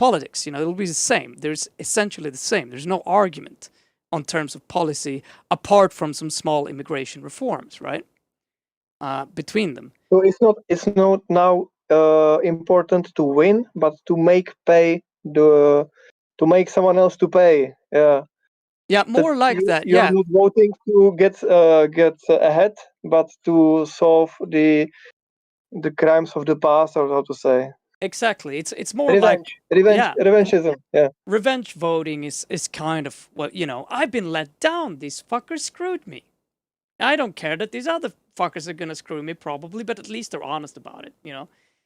politics. It'll be the same. There's essentially the same. There's no argument on terms of policy apart from some small immigration reforms, right? Between them. So it's not now important to win, but to make someone else to pay. Yeah. Yeah, more like that. You're Yeah, not voting to get ahead, but to solve the crimes of the past, or how to say. exactly. It's more like Revancheism. Yeah. revenge voting is kind of what I've been let down. These fuckers screwed me. I don't care that these other fuckers are gonna screw me probably, but at least they're honest about it.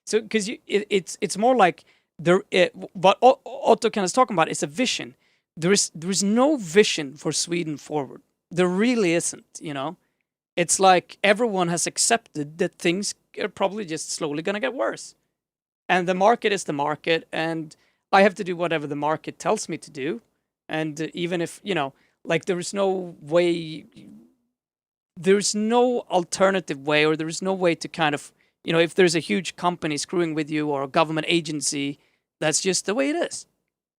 So because it's more like what Otto kind of talking about is a vision. There is no vision for Sweden forward. There really isn't. It's like everyone has accepted that things are probably just slowly gonna get worse, and the market is the market, and I have to do whatever the market tells me to do, and even if like there's no alternative way, or there is no way to kind of if there's a huge company screwing with you or a government agency, that's just the way it is.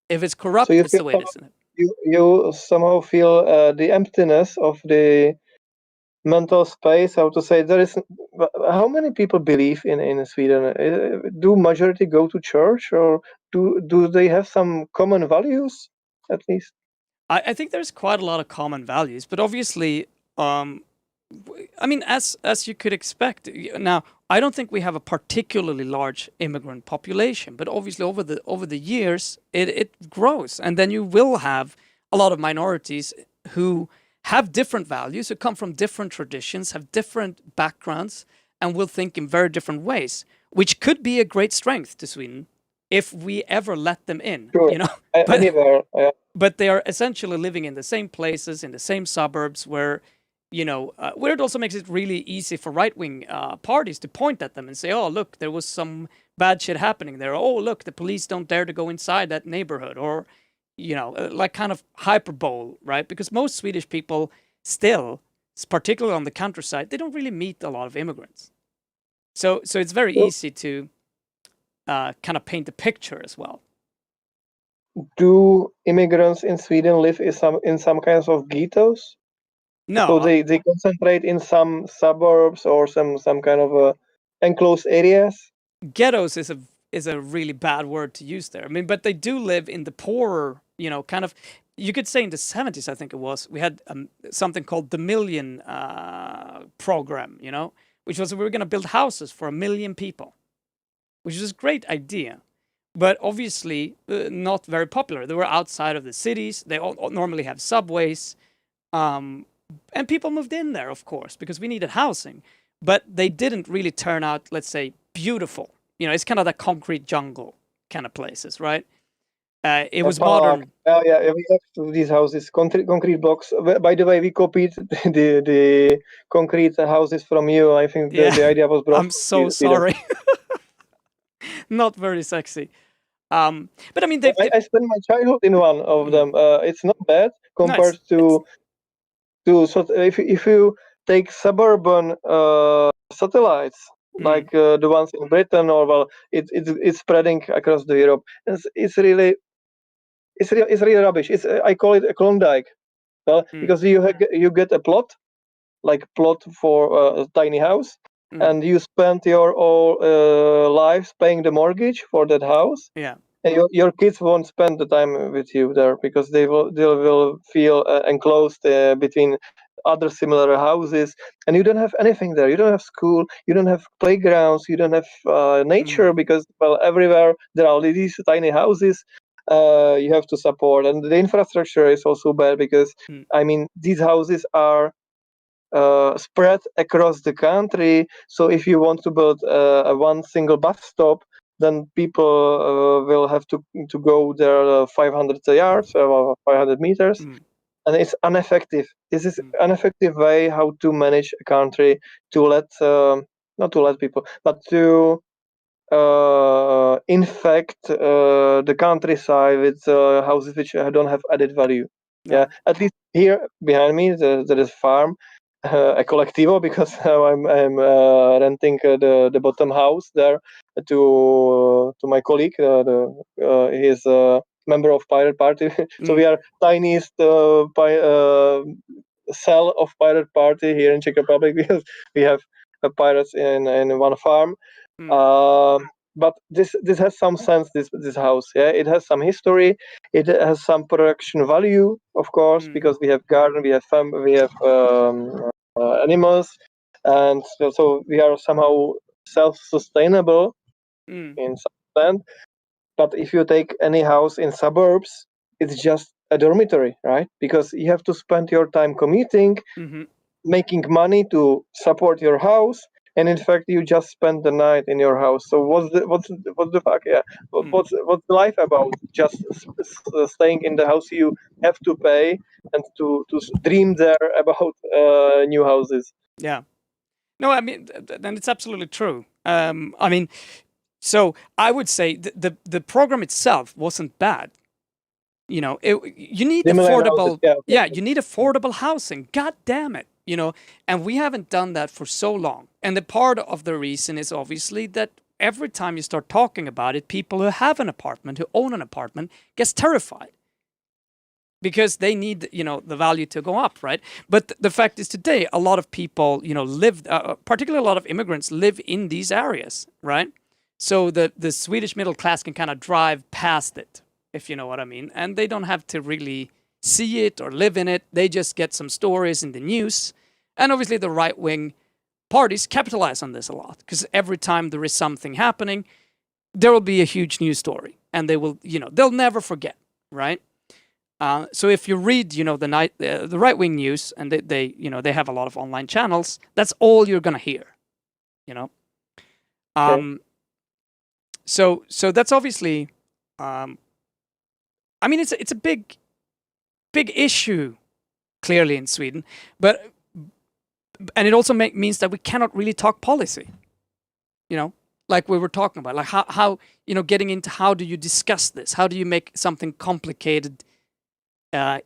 If it's corrupt, it's the way it is. You somehow feel the emptiness of the mental space. How to say, there is. How many people believe in Sweden? Do majority go to church, or do they have some common values at least? I think there's quite a lot of common values, but obviously, I mean, as you could expect. Now, I don't think we have a particularly large immigrant population, but obviously over the years it grows, and then you will have a lot of minorities who have different values, who come from different traditions, have different backgrounds, and will think in very different ways, which could be a great strength to Sweden if we ever let them in. Sure. But they are essentially living in the same places, in the same suburbs, where where it also makes it really easy for right-wing parties to point at them and say, oh, look, there was some bad shit happening there. Oh, look, the police don't dare to go inside that neighborhood. Or, like kind of hyperbole, right? Because most Swedish people still, particularly on the countryside, they don't really meet a lot of immigrants. So it's very easy to kind of paint the picture as well. Do immigrants in Sweden live in some kinds of ghettos? No. So they concentrate in some suburbs or some kind of enclosed areas? Ghettos is a really bad word to use there. I mean, but they do live in the poorer, kind of, you could say in the 70s, I think it was, we had something called the Million program, which was we were going to build houses for 1 million people, which is a great idea. But obviously not very popular. They were outside of the cities. They all normally have subways. And people moved in there, of course, because we needed housing. But they didn't really turn out, let's say, beautiful. It's kind of the concrete jungle kind of places, right? It was modern. Yeah, we have these houses, concrete blocks. By the way, we copied the concrete houses from you. I think the idea was brought. I'm so sorry. Not very sexy. But I mean, I spent my childhood in one of them. It's not bad compared to. So if you take suburban satellites like the ones in Britain, or it's spreading across the Europe. It's really rubbish. I call it a Klondike, because you get a plot for a tiny house, and you spend your whole lives paying the mortgage for that house. Yeah. And your kids won't spend the time with you there because they will feel enclosed between other similar houses, and you don't have anything there. You don't have school, you don't have playgrounds, you don't have nature, because everywhere there are these tiny houses you have to support, and the infrastructure is also bad because I mean these houses are spread across the country. So if you want to build one single bus stop, then people will have to go there 500 yards or 500 meters, and it's ineffective. This is an effective way how to manage a country, to let not to let people, but to infect the countryside with houses which don't have added value. Yeah, at least here behind me there is a farm, a collectivo because I'm renting the bottom house there to my colleague. He's a member of Pirate Party, so we are tiniest cell of Pirate Party here in Czech Republic because we have pirates in one farm. But this has some sense. This house, yeah, it has some history. It has some production value, of course, because we have garden, we have animals, and so we are somehow self-sustainable in some sense. But if you take any house in suburbs, it's just a dormitory, right? Because you have to spend your time commuting, making money to support your house, and in fact, you just spend the night in your house. So what's the fuck? Yeah, what's life about? Just staying in the house you have to pay and to dream there about new houses. Yeah. No, I mean, and it's absolutely true. I mean, so I would say the program itself wasn't bad. You know, you need affordable. You need affordable housing. God damn it. You know, and we haven't done that for so long. And the part of the reason is obviously that every time you start talking about it, people who have an apartment, who own an apartment, gets terrified because they need, you know, the value to go up, right? But the fact is today, a lot of people, you know, live, particularly a lot of immigrants live in these areas, right? So the Swedish middle class can kind of drive past it, if you know what I mean. And they don't have to really see it or live in it. They just get some stories in the news. And obviously the right-wing parties capitalize on this a lot because every time there is something happening, there will be a huge news story and they will, you know, they'll never forget, right? So if you read, you know, the right-wing news and they, you know, they have a lot of online channels, that's all you're going to hear, you know? So that's obviously, I mean, it's a big issue, clearly in Sweden, and it also means that we cannot really talk policy, you know, like we were talking about, like how you know, getting into how do you discuss this, how do you make something complicated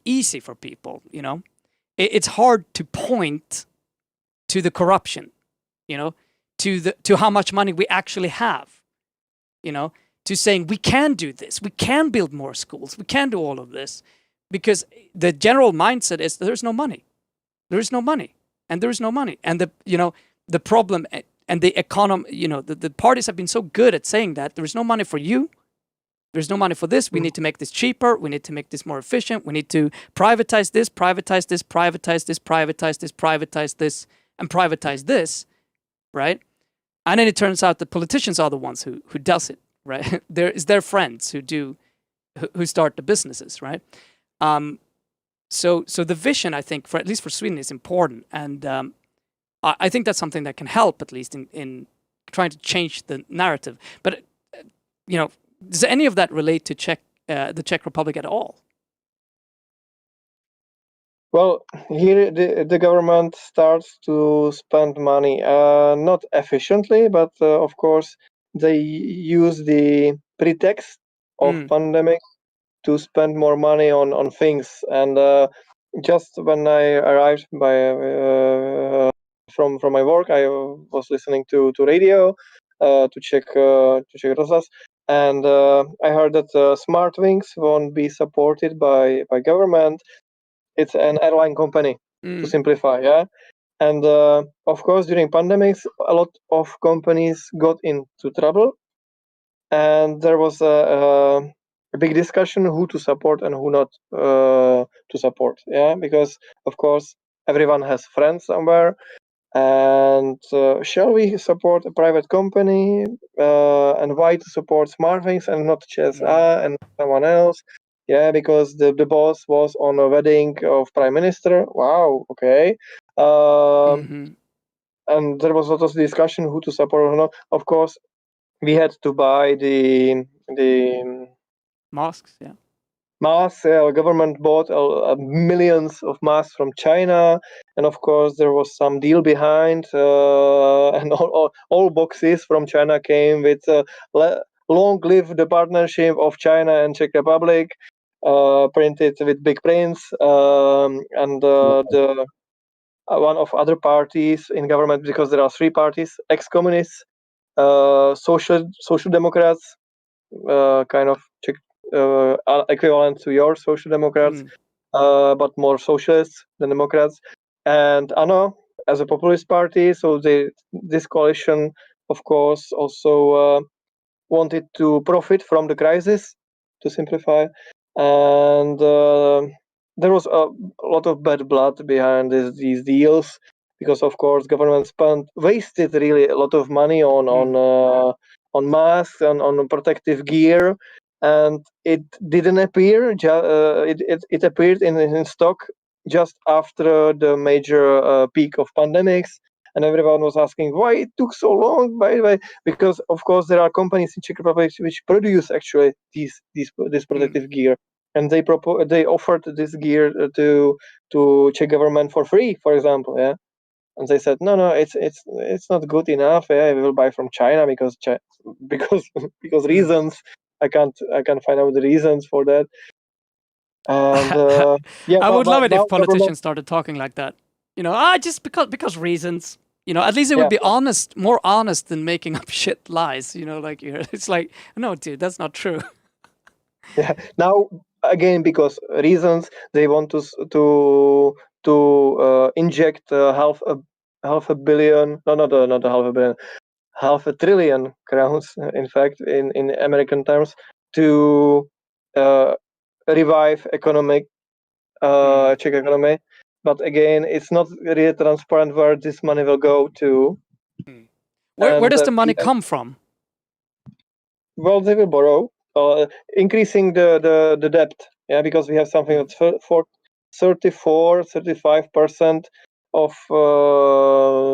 easy for people, you know, it's hard to point to the corruption, you know, to how much money we actually have, you know, to saying we can do this, we can build more schools, we can do all of this. Because the general mindset is there's no money. There is no money. And there is no money. And the problem and the economy, you know, the parties have been so good at saying that there is no money for you. There's no money for this. We need to make this cheaper. We need to make this more efficient. We need to privatize this, privatize this, privatize this, privatize this, privatize this, and privatize this, right? And then it turns out that politicians are the ones who does it, right? It's their friends who start the businesses, right? So the vision, I think, at least for Sweden, is important, and I think that's something that can help, at least in trying to change the narrative. But you know, does any of that relate to the Czech Republic at all? Well, here the government starts to spend money, not efficiently, but of course they use the pretext of pandemic to spend more money on things. And just when I arrived from my work, I was listening to radio to check Rozhlas, and I heard that Smartwings won't be supported by government. It's an airline company, to simplify, yeah. And of course, during pandemics, a lot of companies got into trouble, and there was a big discussion who to support and who not to support. Yeah, because of course everyone has friends somewhere, and shall we support a private company, and why to support Smartwings and not CSA and someone else? Yeah, because the boss was on a wedding of prime minister. Wow, okay. And there was a lot of discussion who to support or not. Of course, we had to buy the masks. Yeah, masks. Government bought millions of masks from China, and of course there was some deal behind, and all boxes from China came with "Long live the partnership of China and Czech Republic," printed with big prints, and one of other parties in government, because there are three parties: ex-communists, social democrats, kind of Czech, equivalent to your social democrats, but more socialists than democrats, and ANO as a populist party. So this coalition, of course, also wanted to profit from the crisis, to simplify, and there was a lot of bad blood behind these deals, because of course government wasted really a lot of money on masks and on protective gear, and it didn't appear. It appeared in stock just after the major peak of pandemics, and everyone was asking why it took so long. By the way, because of course there are companies in Czech Republic which produce actually this protective gear, and they offered this gear to Czech government for free, for example, yeah. And they said no, it's not good enough. Yeah, we will buy from China because because reasons. I can't find out the reasons for that. And yeah, I would love it if now politicians started talking like that. Just because reasons. At least it would be honest, more honest than making up shit lies. Like it's like, no, dude, that's not true. Yeah. Now again, because reasons, they want to inject half a billion. No, not a half a billion. Half a trillion crowns, in fact, in American terms, to revive Czech economy. But again, it's not really transparent where this money will go to. Where does the money come from? Well, they will borrow, increasing the debt. Yeah, because we have something that's for 35% of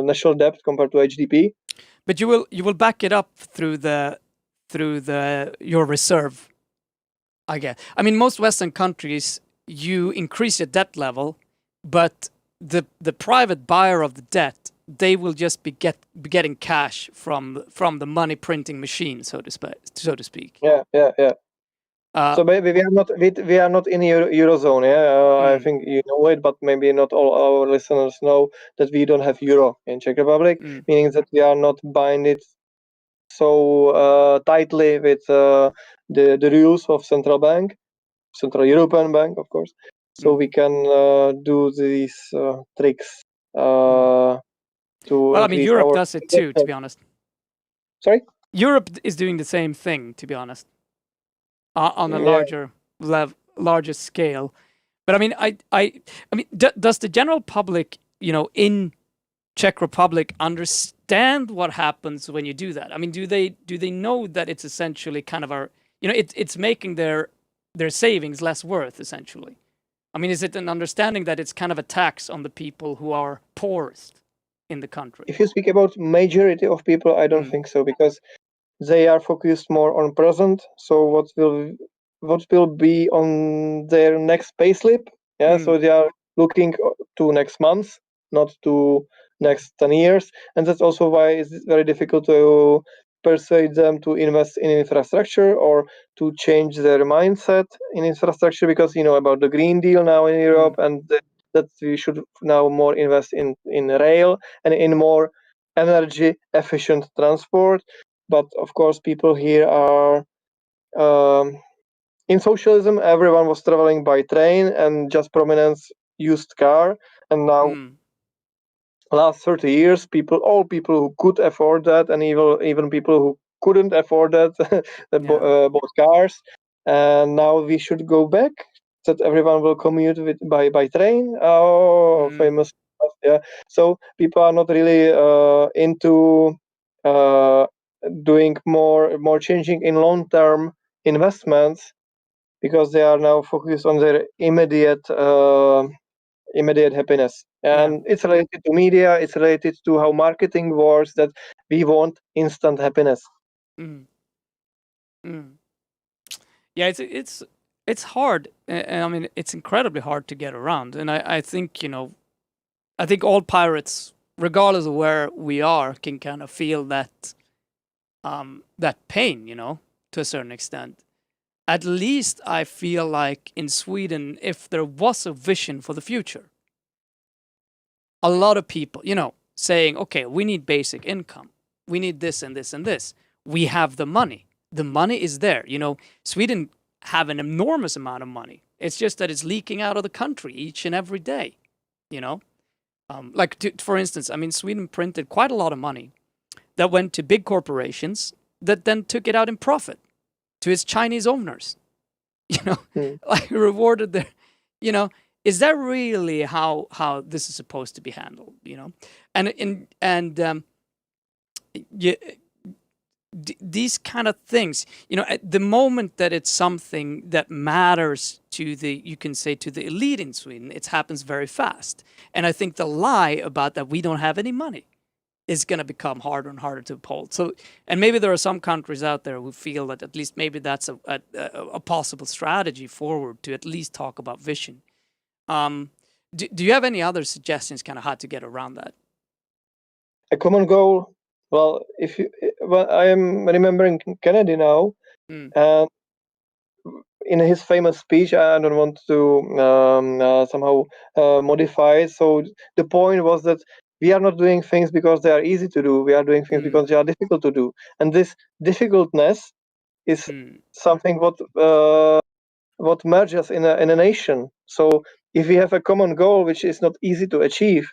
national debt compared to HDP. But you will back it up through your reserve, I guess. I mean, most Western countries, you increase your debt level, but the private buyer of the debt, they will just be getting cash from the money printing machine, so to speak. Yeah. So maybe we are not in eurozone. Yeah, I think you know it, but maybe not all our listeners know that we don't have euro in Czech Republic, meaning that we are not binded so tightly with the rules of central European Bank, of course. So we can do these tricks to. Well, I mean, Europe does it too, to be honest. Sorry? Europe is doing the same thing, to be honest, on a larger scale. But I mean, does the general public, in Czech Republic, understand what happens when you do that? I mean, do they know that it's essentially kind of it's making their savings less worth, essentially? I mean, is it an understanding that it's kind of a tax on the people who are poorest in the country? If you speak about majority of people, I don't think so, because they are focused more on present. So what will be on their next payslip? Yeah, so they are looking to next month, not to next 10 years, and that's also why it's very difficult to persuade them to invest in infrastructure or to change their mindset in infrastructure, because about the Green Deal now in Europe, and that we should now more invest in rail and in more energy efficient transport. But of course, people here are in socialism. Everyone was traveling by train, and just prominence used car. And now, last 30 years, all people who could afford that, and even people who couldn't afford that, bought cars. And now we should go back, that everyone will commute by train. Famous stuff, yeah. So people are not really into doing more changing in long-term investments, because they are now focused on their immediate happiness. And it's related to media, it's related to how marketing works, that we want instant happiness. Yeah, it's hard. I mean, it's incredibly hard to get around. And I think, I think all pirates, regardless of where we are, can kind of feel that pain, to a certain extent. At least I feel like in Sweden, if there was a vision for the future, a lot of people, saying, okay, we need basic income. We need this and this and this. We have the money. The money is there. Sweden have an enormous amount of money. It's just that it's leaking out of the country each and every day, for instance, Sweden printed quite a lot of money that went to big corporations that then took it out in profit to its Chinese owners, rewarded their, is that really how this is supposed to be handled, these kind of things, at the moment that it's something that matters to the elite in Sweden, it happens very fast. And I think the lie about that we don't have any money is going to become harder and harder to uphold. So, and maybe there are some countries out there who feel that at least maybe that's a possible strategy forward to at least talk about vision. Do you have any other suggestions kind of how to get around that? A common goal. Well, I am remembering Kennedy now, and in his famous speech, I don't want to somehow modify it. So the point was that we are not doing things because they are easy to do. We are doing things because they are difficult to do, and this difficultness is something what merges in a nation. So if we have a common goal which is not easy to achieve,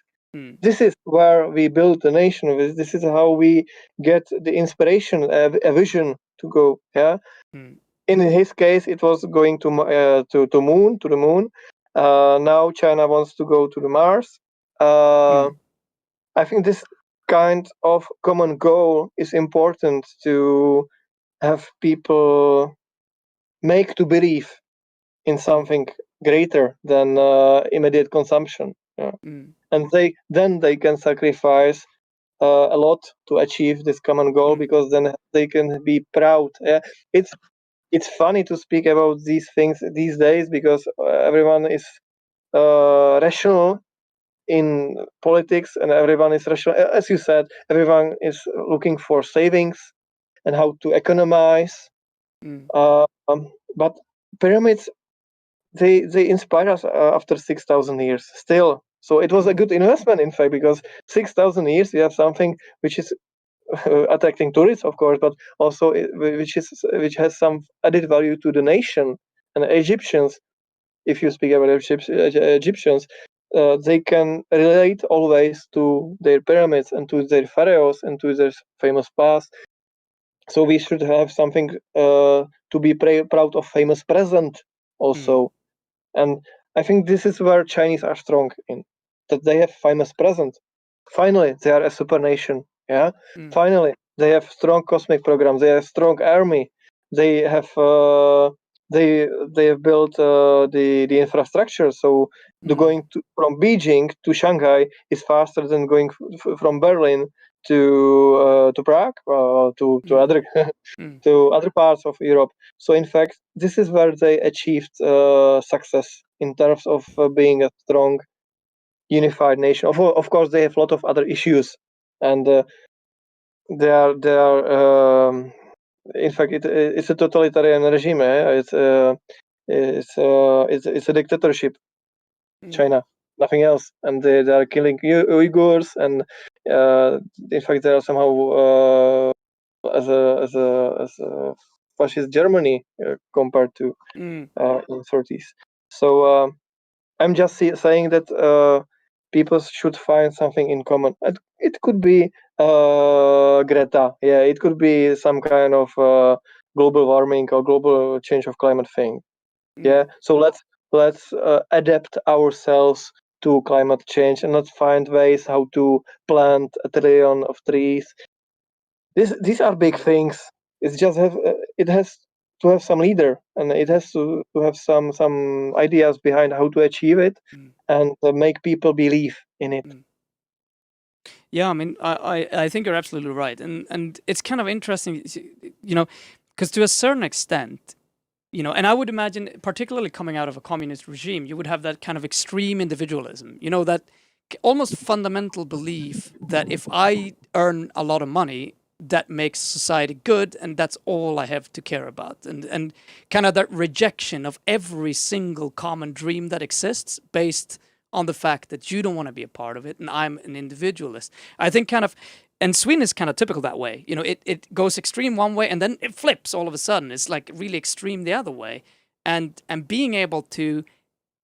this is where we build the nation. This is how we get the inspiration, a vision to go. Yeah. In his case, it was going to the moon. Now China wants to go to the Mars. I think this kind of common goal is important to have people make to believe in something greater than immediate consumption. Yeah. And they can sacrifice a lot to achieve this common goal, because then they can be proud. It's funny to speak about these things these days, because everyone is rational in politics, and everyone is rational. As you said, everyone is looking for savings and how to economize. But pyramids, they inspire us after 6,000 years still. So it was a good investment, in fact, because 6,000 years we have something which is attracting tourists, of course, but also which has some added value to the nation. And Egyptians, if you speak about Egyptians, they can relate always to their pyramids and to their pharaohs and to their famous past. So we should have something to be proud of, famous present also. And I think this is where Chinese are strong in, that they have famous present. Finally, they are a super nation. Yeah. Finally, they have strong cosmic programs. They have strong army. They have they have built the infrastructure. So the going from Beijing to Shanghai is faster than going from Berlin to Prague, to other to other parts of Europe. So in fact, this is where they achieved success in terms of being a strong, unified nation. Of course, they have a lot of other issues, and they are. In fact, it's a totalitarian regime. It's a dictatorship. China, nothing else, and they are killing Uyghurs, and in fact, they are somehow as a fascist Germany compared to in 30s. So I'm just saying that people should find something in common. It could be Greta, yeah, it could be some kind of global warming or global change of climate thing. Yeah, so let's adapt ourselves to climate change and not find ways how to plant a trillion of trees. These are big things. It's just it has to have some leader, and it has to have some ideas behind how to achieve it, and make people believe in it. Yeah, I mean, I think you're absolutely right, and it's kind of interesting, because to a certain extent, and I would imagine, particularly coming out of a communist regime, you would have that kind of extreme individualism, that almost fundamental belief that if I earn a lot of money, that makes society good, and that's all I have to care about, and kind of that rejection of every single common dream that exists based on the fact that you don't want to be a part of it, and I'm an individualist. I think and Sweden is kind of typical that way. It goes extreme one way, and then it flips all of a sudden. It's like really extreme the other way, and being able to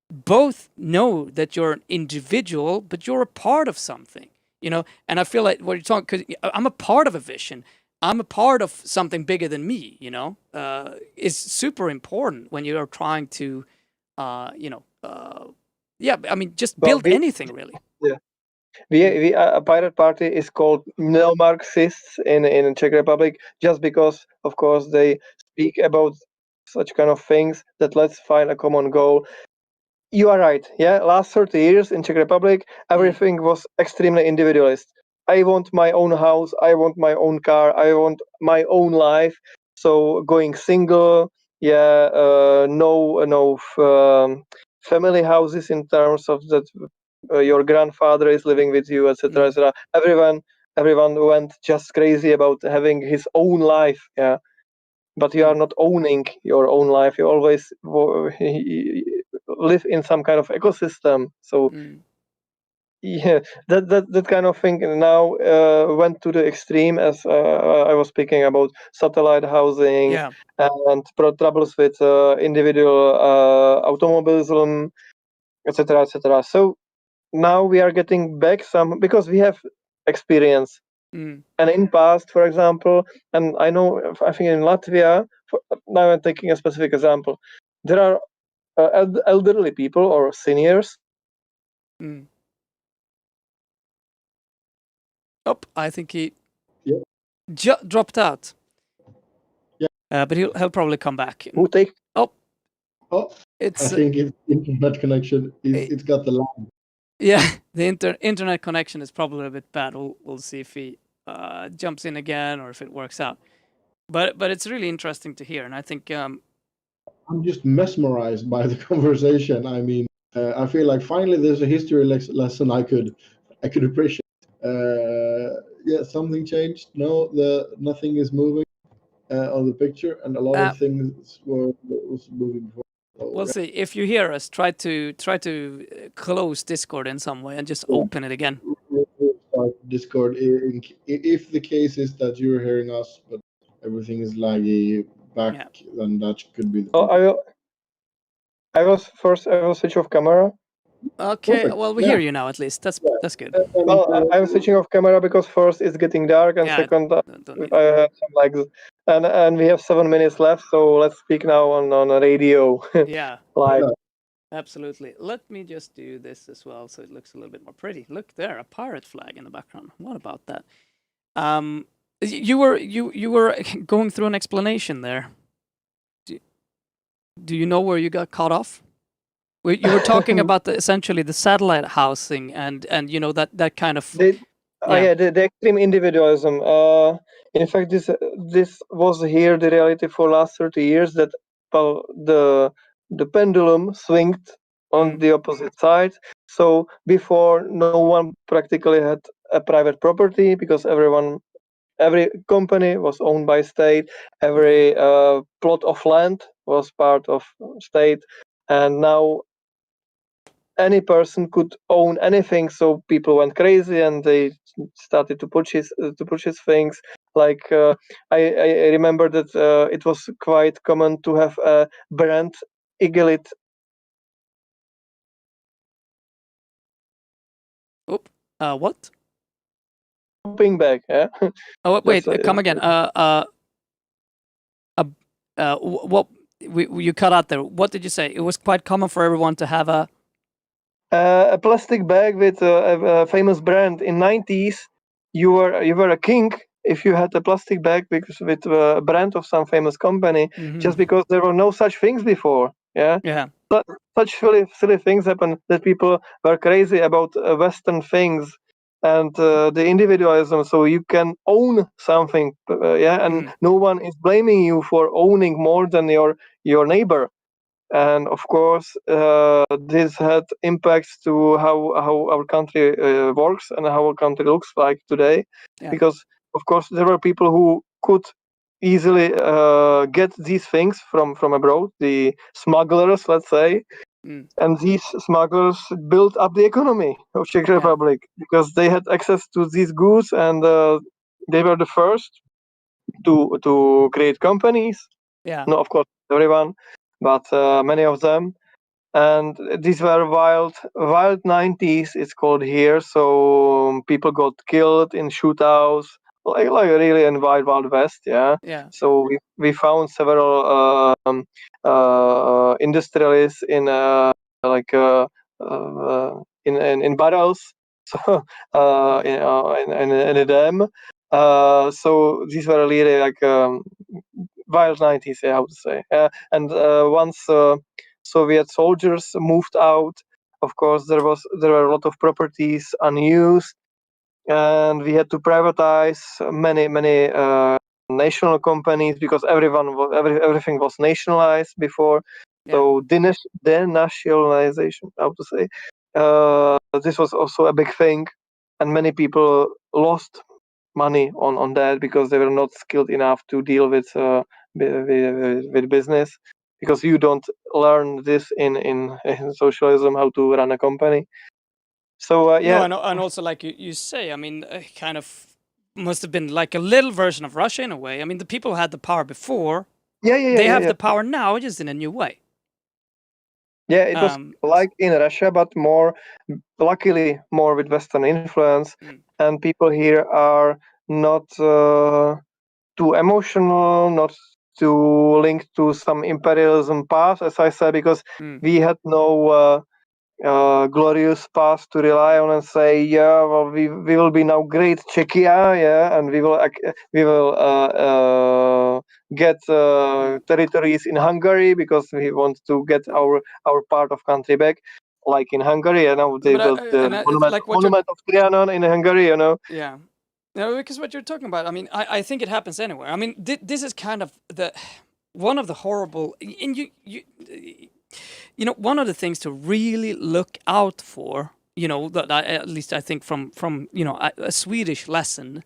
both know that you're an individual, but you're a part of something, and I feel like what you're talking, because I'm a part of a vision, I'm a part of something bigger than me, is super important when you're trying to, just build anything really. Yeah. A pirate party is called neo-Marxists in Czech Republic, just because, of course, they speak about such kind of things, that let's find a common goal. You are right. Yeah, last 30 years in Czech Republic, everything was extremely individualist. I want my own house. I want my own car. I want my own life. So going single, no family houses in terms of that. Your grandfather is living with you, etc., etc. Everyone went just crazy about having his own life. Yeah, but you are not owning your own life. You always live in some kind of ecosystem. So yeah, that kind of thing now went to the extreme, as I was speaking about satellite housing and troubles with individual automobilism, etc., etc. So now we are getting back some, because we have experience. And in past, for example, and I think in Latvia, now I'm taking a specific example, there are elderly people or seniors. Oh, I think he dropped out. Yeah. But he'll probably come back. Who take? It's. I think it's internet connection. It's got the lag. Yeah, the internet connection is probably a bit bad. We'll see if he jumps in again or if it works out. But it's really interesting to hear, and I think I'm just mesmerized by the conversation. I mean, I feel like finally there's a history lesson I could appreciate. Something changed. No, nothing is moving on the picture, and a lot of things was moving before. We'll see. If you hear us, try to close Discord in some way and just open it again. Start Discord. If the case is that you're hearing us, but everything is laggy back, then that could be. I will switch off camera. Okay, perfect. Well, we hear you now at least. That's good. Well, I'm switching off camera because first it's getting dark, and second I have some lags, and we have 7 minutes left, so let's speak now on a radio. Yeah. Live. Absolutely. Let me just do this as well, so it looks a little bit more pretty. Look there, a pirate flag in the background. What about that? You were going through an explanation there. Do you know where you got cut off? You were talking about essentially the satellite housing and that kind of. The extreme individualism. In fact, this was here the reality for last 30 years, that the pendulum swinged on the opposite side. So before, no one practically had a private property, because every company was owned by state, every plot of land was part of state, and now any person could own anything. So people went crazy and they started to purchase things. Like I remember that it was quite common to have a brand Igelit. What? Jumping back, yeah. Oh wait, come again. What you cut out there? What did you say? It was quite common for everyone to have a plastic bag with a famous brand. In 90s, you were a king if you had a plastic bag with a brand of some famous company, just because there were no such things before. Yeah. But such silly things happened that people were crazy about Western things and the individualism. So you can own something, and no one is blaming you for owning more than your neighbor. And of course, this had impacts to how our country works and how our country looks like today. Because of course there were people who could easily get these things from abroad, the smugglers, let's say, And these smugglers built up the economy of Czech Republic because they had access to these goods, and they were the first to create companies. Yeah. No, of course, everyone, but many of them. And these were wild 90s, it's called here. So people got killed in shootouts, like really in wild west. Yeah. Yeah. So we found several industrialists in in barrels, so in a dam. So these were really like wild 90s, I would say. And once Soviet soldiers moved out, of course there were a lot of properties unused, and we had to privatize many national companies because everything was nationalized before. So denationalization, how to say. This was also a big thing, and many people lost money on that because they were not skilled enough to deal with business, because you don't learn this in socialism, how to run a company. So No, and also like you say, I mean, kind of must have been like a little version of Russia in a way. I mean, the people had the power before. They have the power now, just in a new way. Yeah, it was like in Russia, but luckily more with Western influence, and people here are not too emotional, not too linked to some imperialism past, as I said, because we had no glorious past to rely on and say, yeah, well, we will be now great Czechia, yeah, and we will get territories in Hungary because we want to get our part of country back, like in Hungary. You know, they built the monument of Trianon in Hungary. You know. Yeah. No, because what you're talking about, I mean, I think it happens anywhere. I mean, this is kind of one of the horrible, and you know, one of the things to really look out for, you know, that at least I think from you know a Swedish lesson,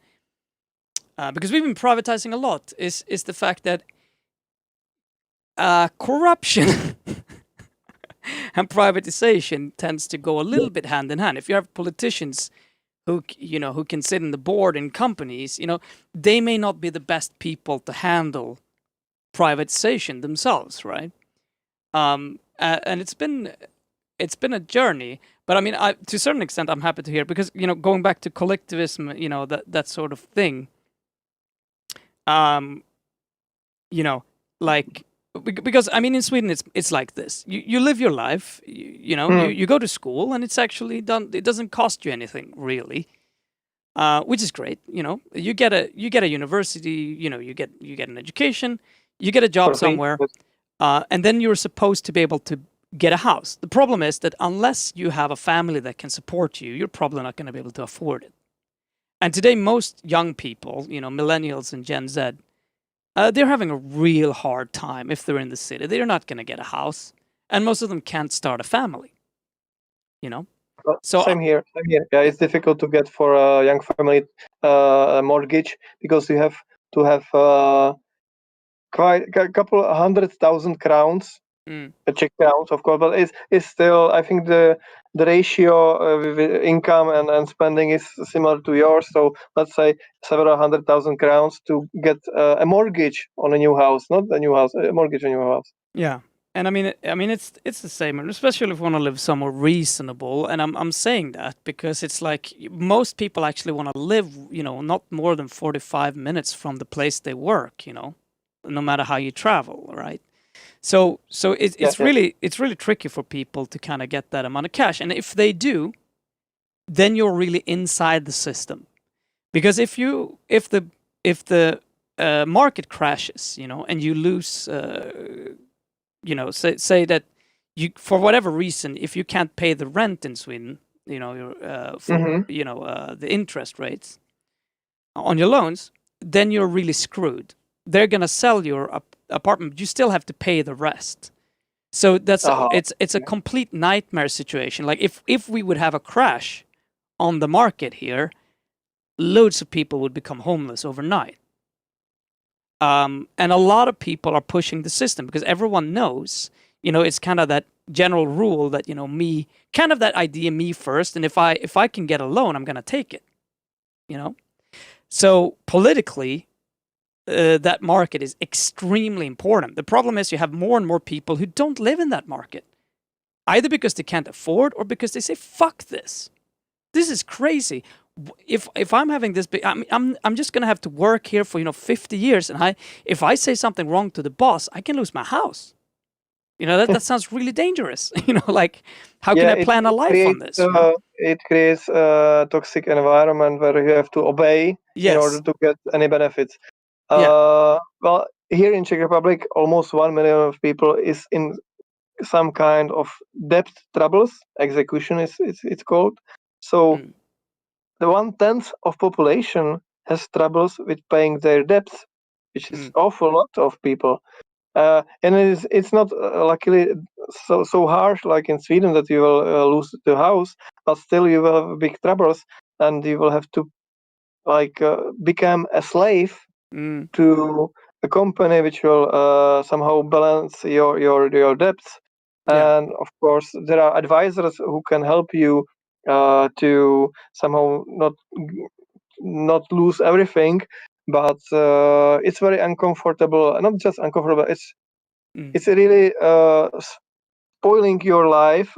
because we've been privatizing a lot, is the fact that corruption and privatization tends to go a little bit hand in hand. If you have politicians who can sit in the board in companies, you know, they may not be the best people to handle privatization themselves, right? And it's been a journey, but I mean, to a certain extent, I'm happy to hear, because, you know, going back to collectivism, you know, that sort of thing, you know, like, because I mean, in Sweden, it's like this: you live your life, you know, you go to school, and it's actually done. It doesn't cost you anything really, which is great. You know, you get a university, you know, you get an education, you get a job somewhere. And then you're supposed to be able to get a house. The problem is that unless you have a family that can support you, you're probably not going to be able to afford it. And today, most young people, you know, millennials and Gen Z, they're having a real hard time if they're in the city. They're not going to get a house. And most of them can't start a family, you know? So same here. Yeah, it's difficult to get for a young family a mortgage, because you have to have quite a couple 100,000 crowns, Czech crowns, of course, but it's still, I think the ratio with income and spending is similar to yours. So let's say several 100,000 crowns to get a mortgage on a new house, not a new house, a mortgage on a new house. Yeah. And I mean, it's the same, especially if you want to live somewhere reasonable. And I'm saying that because it's like most people actually want to live, you know, not more than 45 minutes from the place they work, you know, no matter how you travel, right? So it's really tricky for people to kind of get that amount of cash. And if they do, then you're really inside the system, because if the market crashes, you know, and you lose. You know, say that you, for whatever reason, if you can't pay the rent in Sweden, you know, you know, the interest rates on your loans, then you're really screwed. They're gonna sell your apartment, but you still have to pay the rest. So that's it's a complete nightmare situation. Like if we would have a crash on the market here, loads of people would become homeless overnight. And a lot of people are pushing the system because everyone knows, you know, it's kind of that general rule that, you know, me, kind of that idea, me first, and if I can get a loan, I'm going to take it, you know? So politically, that market is extremely important. The problem is you have more and more people who don't live in that market, either because they can't afford or because they say, fuck this. This is crazy. If I'm having this big, I'm just going to have to work here for, you know, 50 years. And if I say something wrong to the boss, I can lose my house. You know, that sounds really dangerous. You know, like, how can I plan a life on this? It creates a toxic environment where you have to obey in order to get any benefits. Well, here in Czech Republic, almost 1 million of people is in some kind of debt troubles. Execution is it's called. So the 1/10 of population has troubles with paying their debts, which is awful lot of people. And it's not luckily so harsh like in Sweden that you will lose the house, but still you will have big troubles, and you will have to become a slave to a company which will somehow balance your debts. And of course, there are advisors who can help you to somehow not lose everything, but it's very uncomfortable. Not just uncomfortable; it's really spoiling your life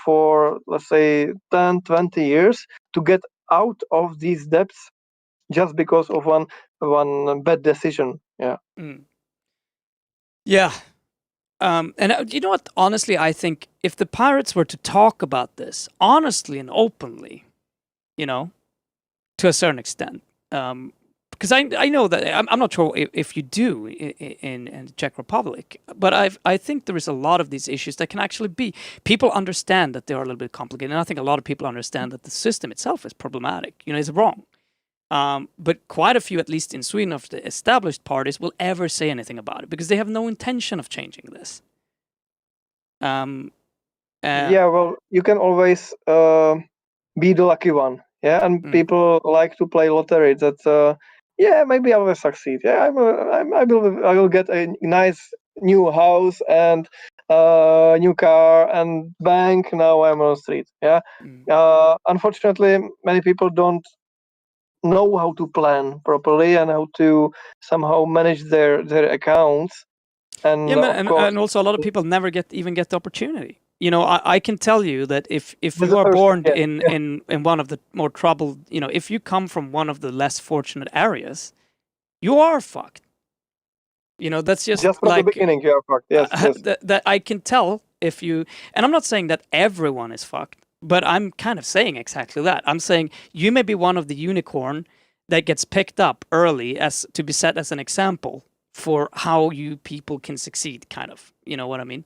for, let's say, 10, 20 years to get out of these debts just because of one bad decision. And you know what? Honestly, I think if the Pirates were to talk about this honestly and openly, you know, to a certain extent, because I know that I'm not sure if you do in the Czech Republic, but I think there is a lot of these issues that can actually be, people understand that they are a little bit complicated, and I think a lot of people understand that the system itself is problematic. You know, it's wrong. But quite a few, at least in Sweden, of the established parties will ever say anything about it because they have no intention of changing this. Well, you can always be the lucky one. And people like to play lottery. That maybe I will succeed. I will get a nice new house and new car and bank. Now I'm on the street. Unfortunately, many people don't know how to plan properly and how to somehow manage their accounts. And and also a lot of people never even get the opportunity. You know, I can tell you that if you are born in one of the more troubled, you know, if you come from one of the less fortunate areas, you are fucked. You know, that's just from like the beginning you are fucked. Yes. That I can tell if you, and I'm not saying that everyone is fucked, but I'm kind of saying exactly that. I'm saying you may be one of the unicorn that gets picked up early as to be set as an example for how you people can succeed, kind of. You know what I mean?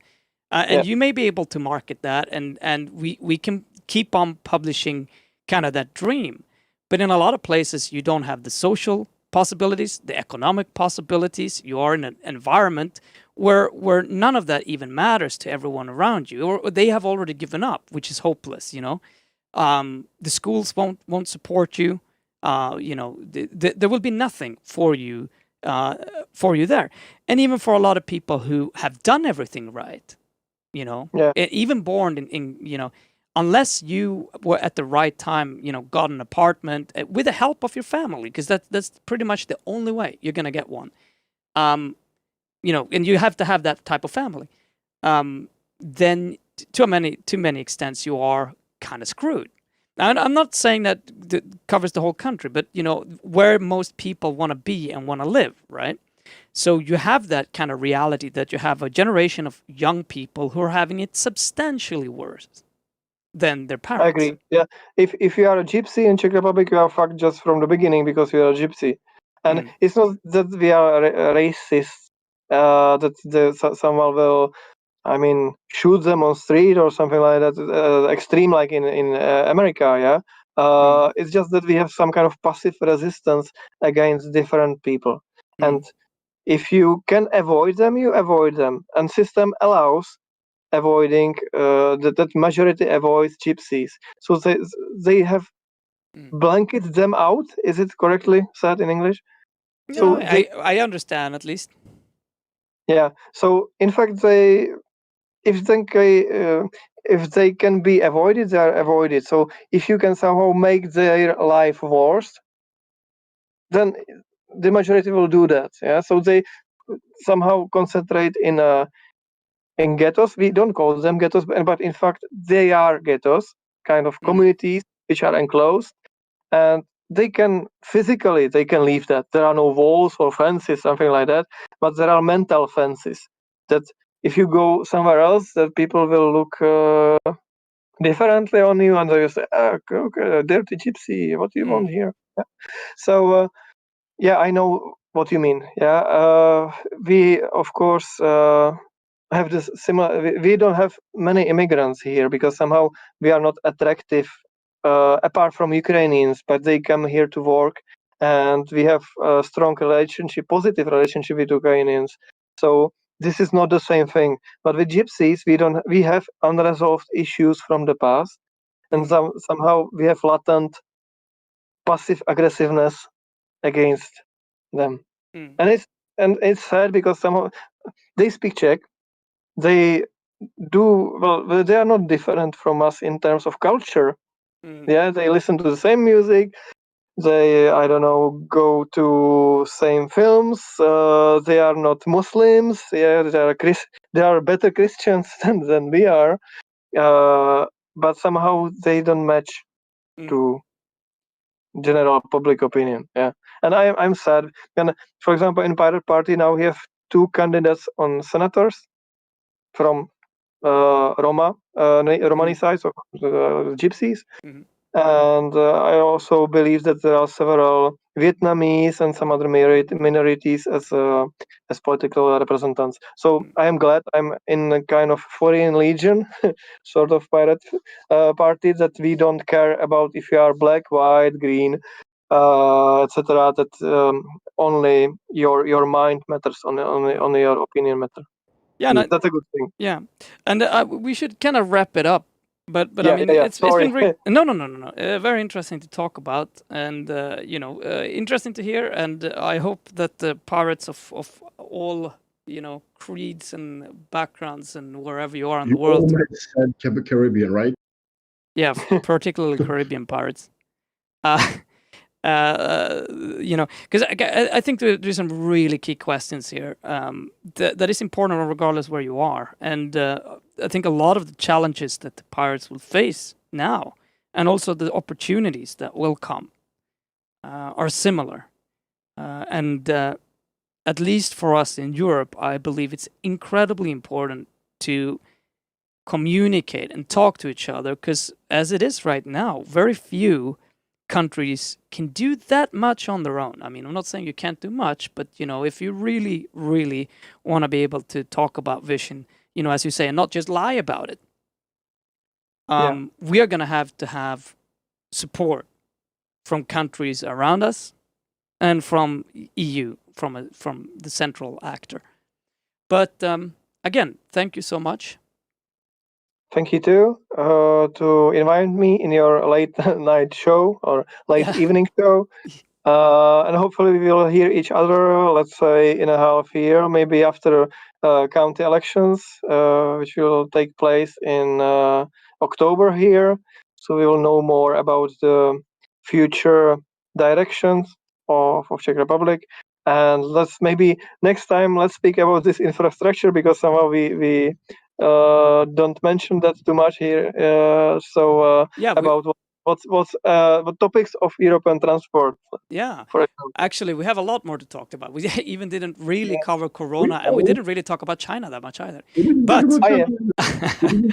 And you may be able to market that, and we can keep on publishing kind of that dream. But in a lot of places, you don't have the social possibilities, the economic possibilities. You are in an environment where none of that even matters to everyone around you, or they have already given up, which is hopeless. You know, the schools won't support you. You know, there will be nothing for you there, and even for a lot of people who have done everything right. You know, even born in you know, unless you were at the right time, you know, got an apartment with the help of your family, because that's pretty much the only way you're gonna get one. You know, and you have to have that type of family. Then to many extents, you are kind of screwed. And I'm not saying that covers the whole country, but you know, where most people want to be and want to live, right? So you have that kind of reality that you have a generation of young people who are having it substantially worse than their parents. I agree. Yeah. If you are a gypsy in Czech Republic, you are fucked just from the beginning because you are a gypsy. And it's not that we are racist, that someone will, I mean, shoot them on street or something like that, extreme like in America, It's just that we have some kind of passive resistance against different people. And if you can avoid them, you avoid them. And system allows avoiding, that majority avoids gypsies. So they have blanketed them out. Is it correctly said in English? No, I understand at least. Yeah. So in fact, they if they can be avoided, they are avoided. So if you can somehow make their life worse, then the majority will do that. Yeah. So they somehow concentrate in ghettos. We don't call them ghettos, but in fact they are ghettos, kind of communities which are enclosed, and they can physically leave that. There are no walls or fences, something like that, but there are mental fences that if you go somewhere else, that people will look differently on you, and they say, okay, dirty gypsy, what do you want here? Yeah. So yeah, I know what you mean. Yeah, we of course have this similar. We don't have many immigrants here because somehow we are not attractive apart from Ukrainians, but they come here to work, and we have a strong relationship, positive relationship with Ukrainians. So this is not the same thing. But with gypsies, we have unresolved issues from the past, and somehow we have latent passive aggressiveness against them. And it's sad because somehow they speak Czech. They do well. They are not different from us in terms of culture. Yeah, they listen to the same music. They, I don't know, go to same films. They are not Muslims. Yeah, they are better Christians than we are. But somehow they don't match to general public opinion. Yeah, and I'm sad. And for example, in Pirate Party now we have 2 candidates on senators from Romani side, so gypsies. And I also believe that there are several Vietnamese and some other minorities as political representants. So I am glad I'm in a kind of foreign legion, sort of pirate party, that we don't care about if you are black, white, green, etc. That only your mind matters, only your opinion matters. Yeah, That's a good thing. Yeah, and we should kind of wrap it up. But Yeah, I mean, yeah, it's been sorry. no. Very interesting to talk about, and interesting to hear. And I hope that the pirates of all creeds and backgrounds and wherever you are in the world. You almost said Caribbean, right? Yeah, particularly Caribbean pirates. Because I think there's some really key questions here that is important regardless where you are. And I think a lot of the challenges that the pirates will face now, and also the opportunities that will come, are similar. And at least for us in Europe, I believe it's incredibly important to communicate and talk to each other, because as it is right now, very few countries can do that much on their own. I mean, I'm not saying you can't do much, but if you really, really want to be able to talk about vision, as you say, and not just lie about it, we are going to have support from countries around us and from EU, from the central actor. But again, thank you so much. Thank you too to invite me in your late night show or late evening show. And hopefully we will hear each other, let's say in a half year, maybe after county elections, which will take place in October here. So we will know more about the future directions of Czech Republic. And maybe next time let's speak about this infrastructure, because somehow we don't mention that too much here. About what topics of European transport. Yeah, for example. Actually, we have a lot more to talk about. We even didn't really cover Corona, and we didn't really talk about China that much either. We didn't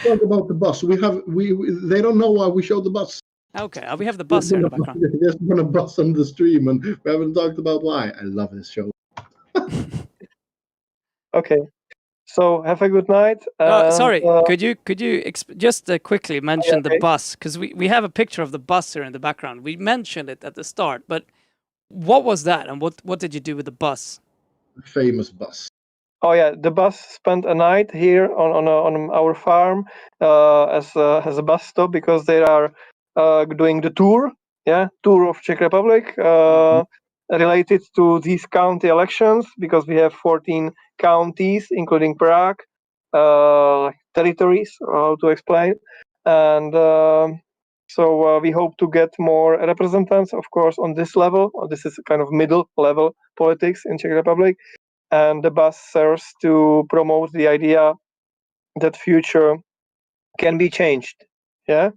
talk about the bus. They don't know why we showed the bus. Okay, we have the bus here in the background. There's been a bus on the stream, and we haven't talked about why. I love this show. Okay, so have a good night. Sorry, could you just quickly mention the bus, because we have a picture of the bus here in the background. We mentioned it at the start, but what was that, and what did you do with the bus? Famous bus. Oh yeah, the bus spent a night here on our farm as a bus stop, because they are doing the tour of Czech Republic related to these county elections, because we have 14 counties, including Prague, territories, how to explain. And so we hope to get more representatives, of course, on this level. This is kind of middle level politics in Czech Republic. And the bus serves to promote the idea that future can be changed. Yeah.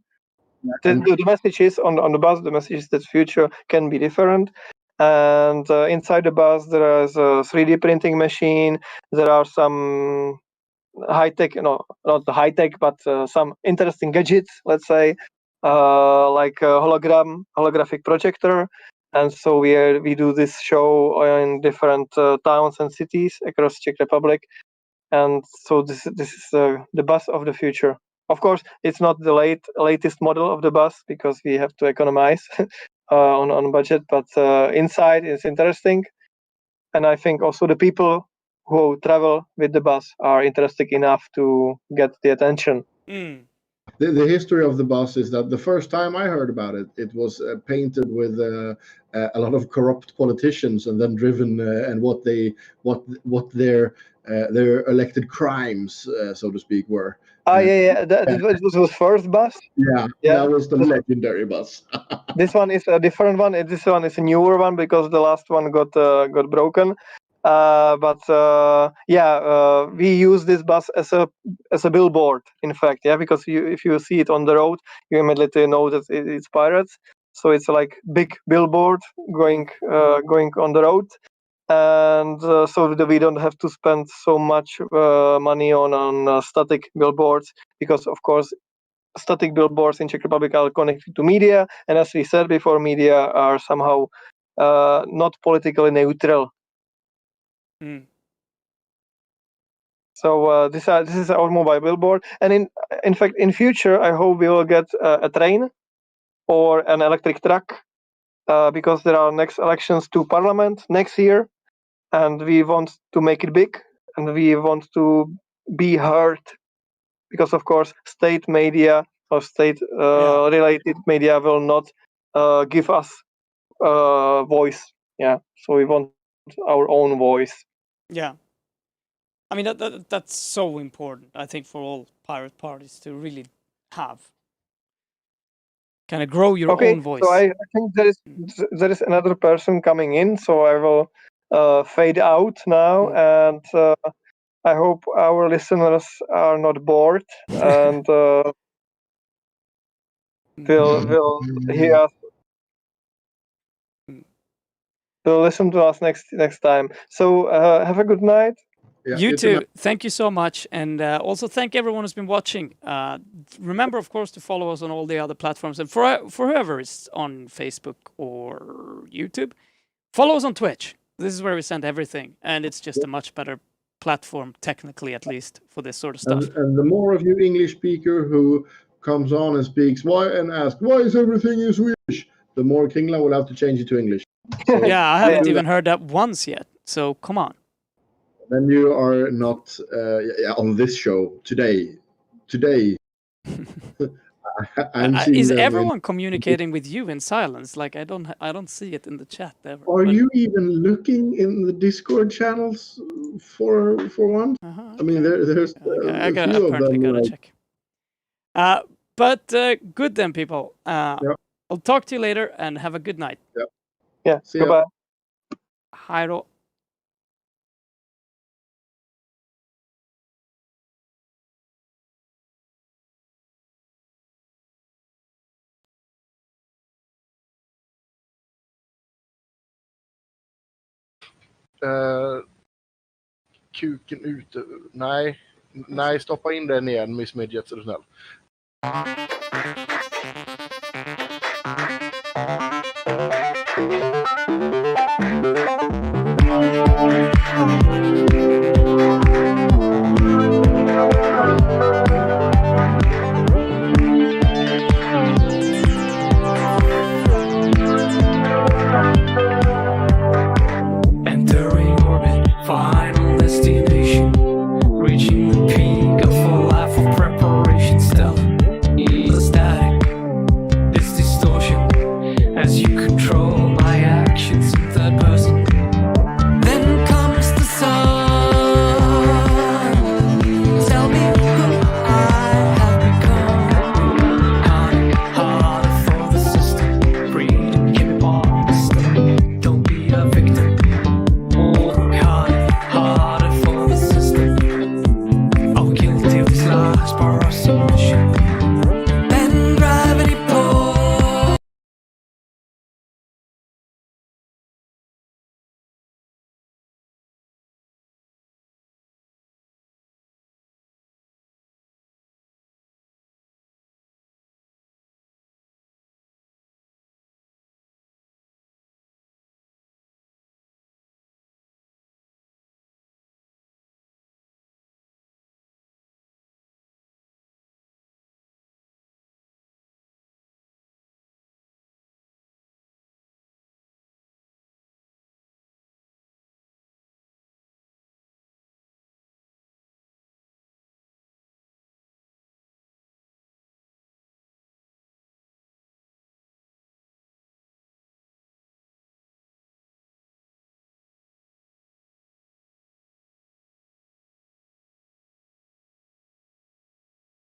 The message is on the bus. The message is that future can be different. And inside the bus, there is a 3D printing machine. There are some high-tech, not the high-tech, but some interesting gadgets, let's say, like a holographic projector. And so we do this show in different towns and cities across Czech Republic. And so this is the bus of the future. Of course, it's not the latest model of the bus because we have to economize on budget, but inside is interesting. And I think also the people who travel with the bus are interested enough to get the attention. The history of the bus is that the first time I heard about it, it was painted with a lot of corrupt politicians, and then driven and what their elected crimes, so to speak, were. Yeah. That was first bus. Yeah, that was the legendary bus. This one is a different one. This one is a newer one because the last one got broken. We use this bus as a billboard, in fact, because if you see it on the road, you immediately know that it's Pirates. So it's like big billboard going on the road, and so that we don't have to spend so much money on static billboards, because of course static billboards in Czech Republic are connected to media, and as we said before, media are somehow not politically neutral. So this is our mobile billboard, and in fact, in future, I hope we will get a train or an electric truck, because there are next elections to Parliament next year, and we want to make it big, and we want to be heard, because of course, state media or state related media will not give us voice. Yeah, so we want our own voice. Yeah. I mean, that's so important, I think, for all pirate parties to really have. Kind of grow your own voice. So I think there is another person coming in, so I will fade out now, and I hope our listeners are not bored and will hear us. They'll listen to us next time. So have a good night. Yeah, you too. Thank you so much. And also thank everyone who's been watching. Remember, of course, to follow us on all the other platforms. And for whoever is on Facebook or YouTube, follow us on Twitch. This is where we send everything. And it's just a much better platform, technically at least, for this sort of stuff. And the more of you English speaker who comes on and speaks and asks, why is everything in Swedish? The more Kingla will have to change it to English. So yeah, I haven't even heard that once yet. So come on. Then you are not on this show today. Is everyone communicating with you in silence? Like I don't see it in the chat ever. Are you even looking in the Discord channels for once? I mean, there's I apparently gotta check. But good then, people. I'll talk to you later and have a good night. Yeah. Goodbye. Hej då. Kuken ute. Nej, stoppa in den igen, Miss Midget, är du snäll.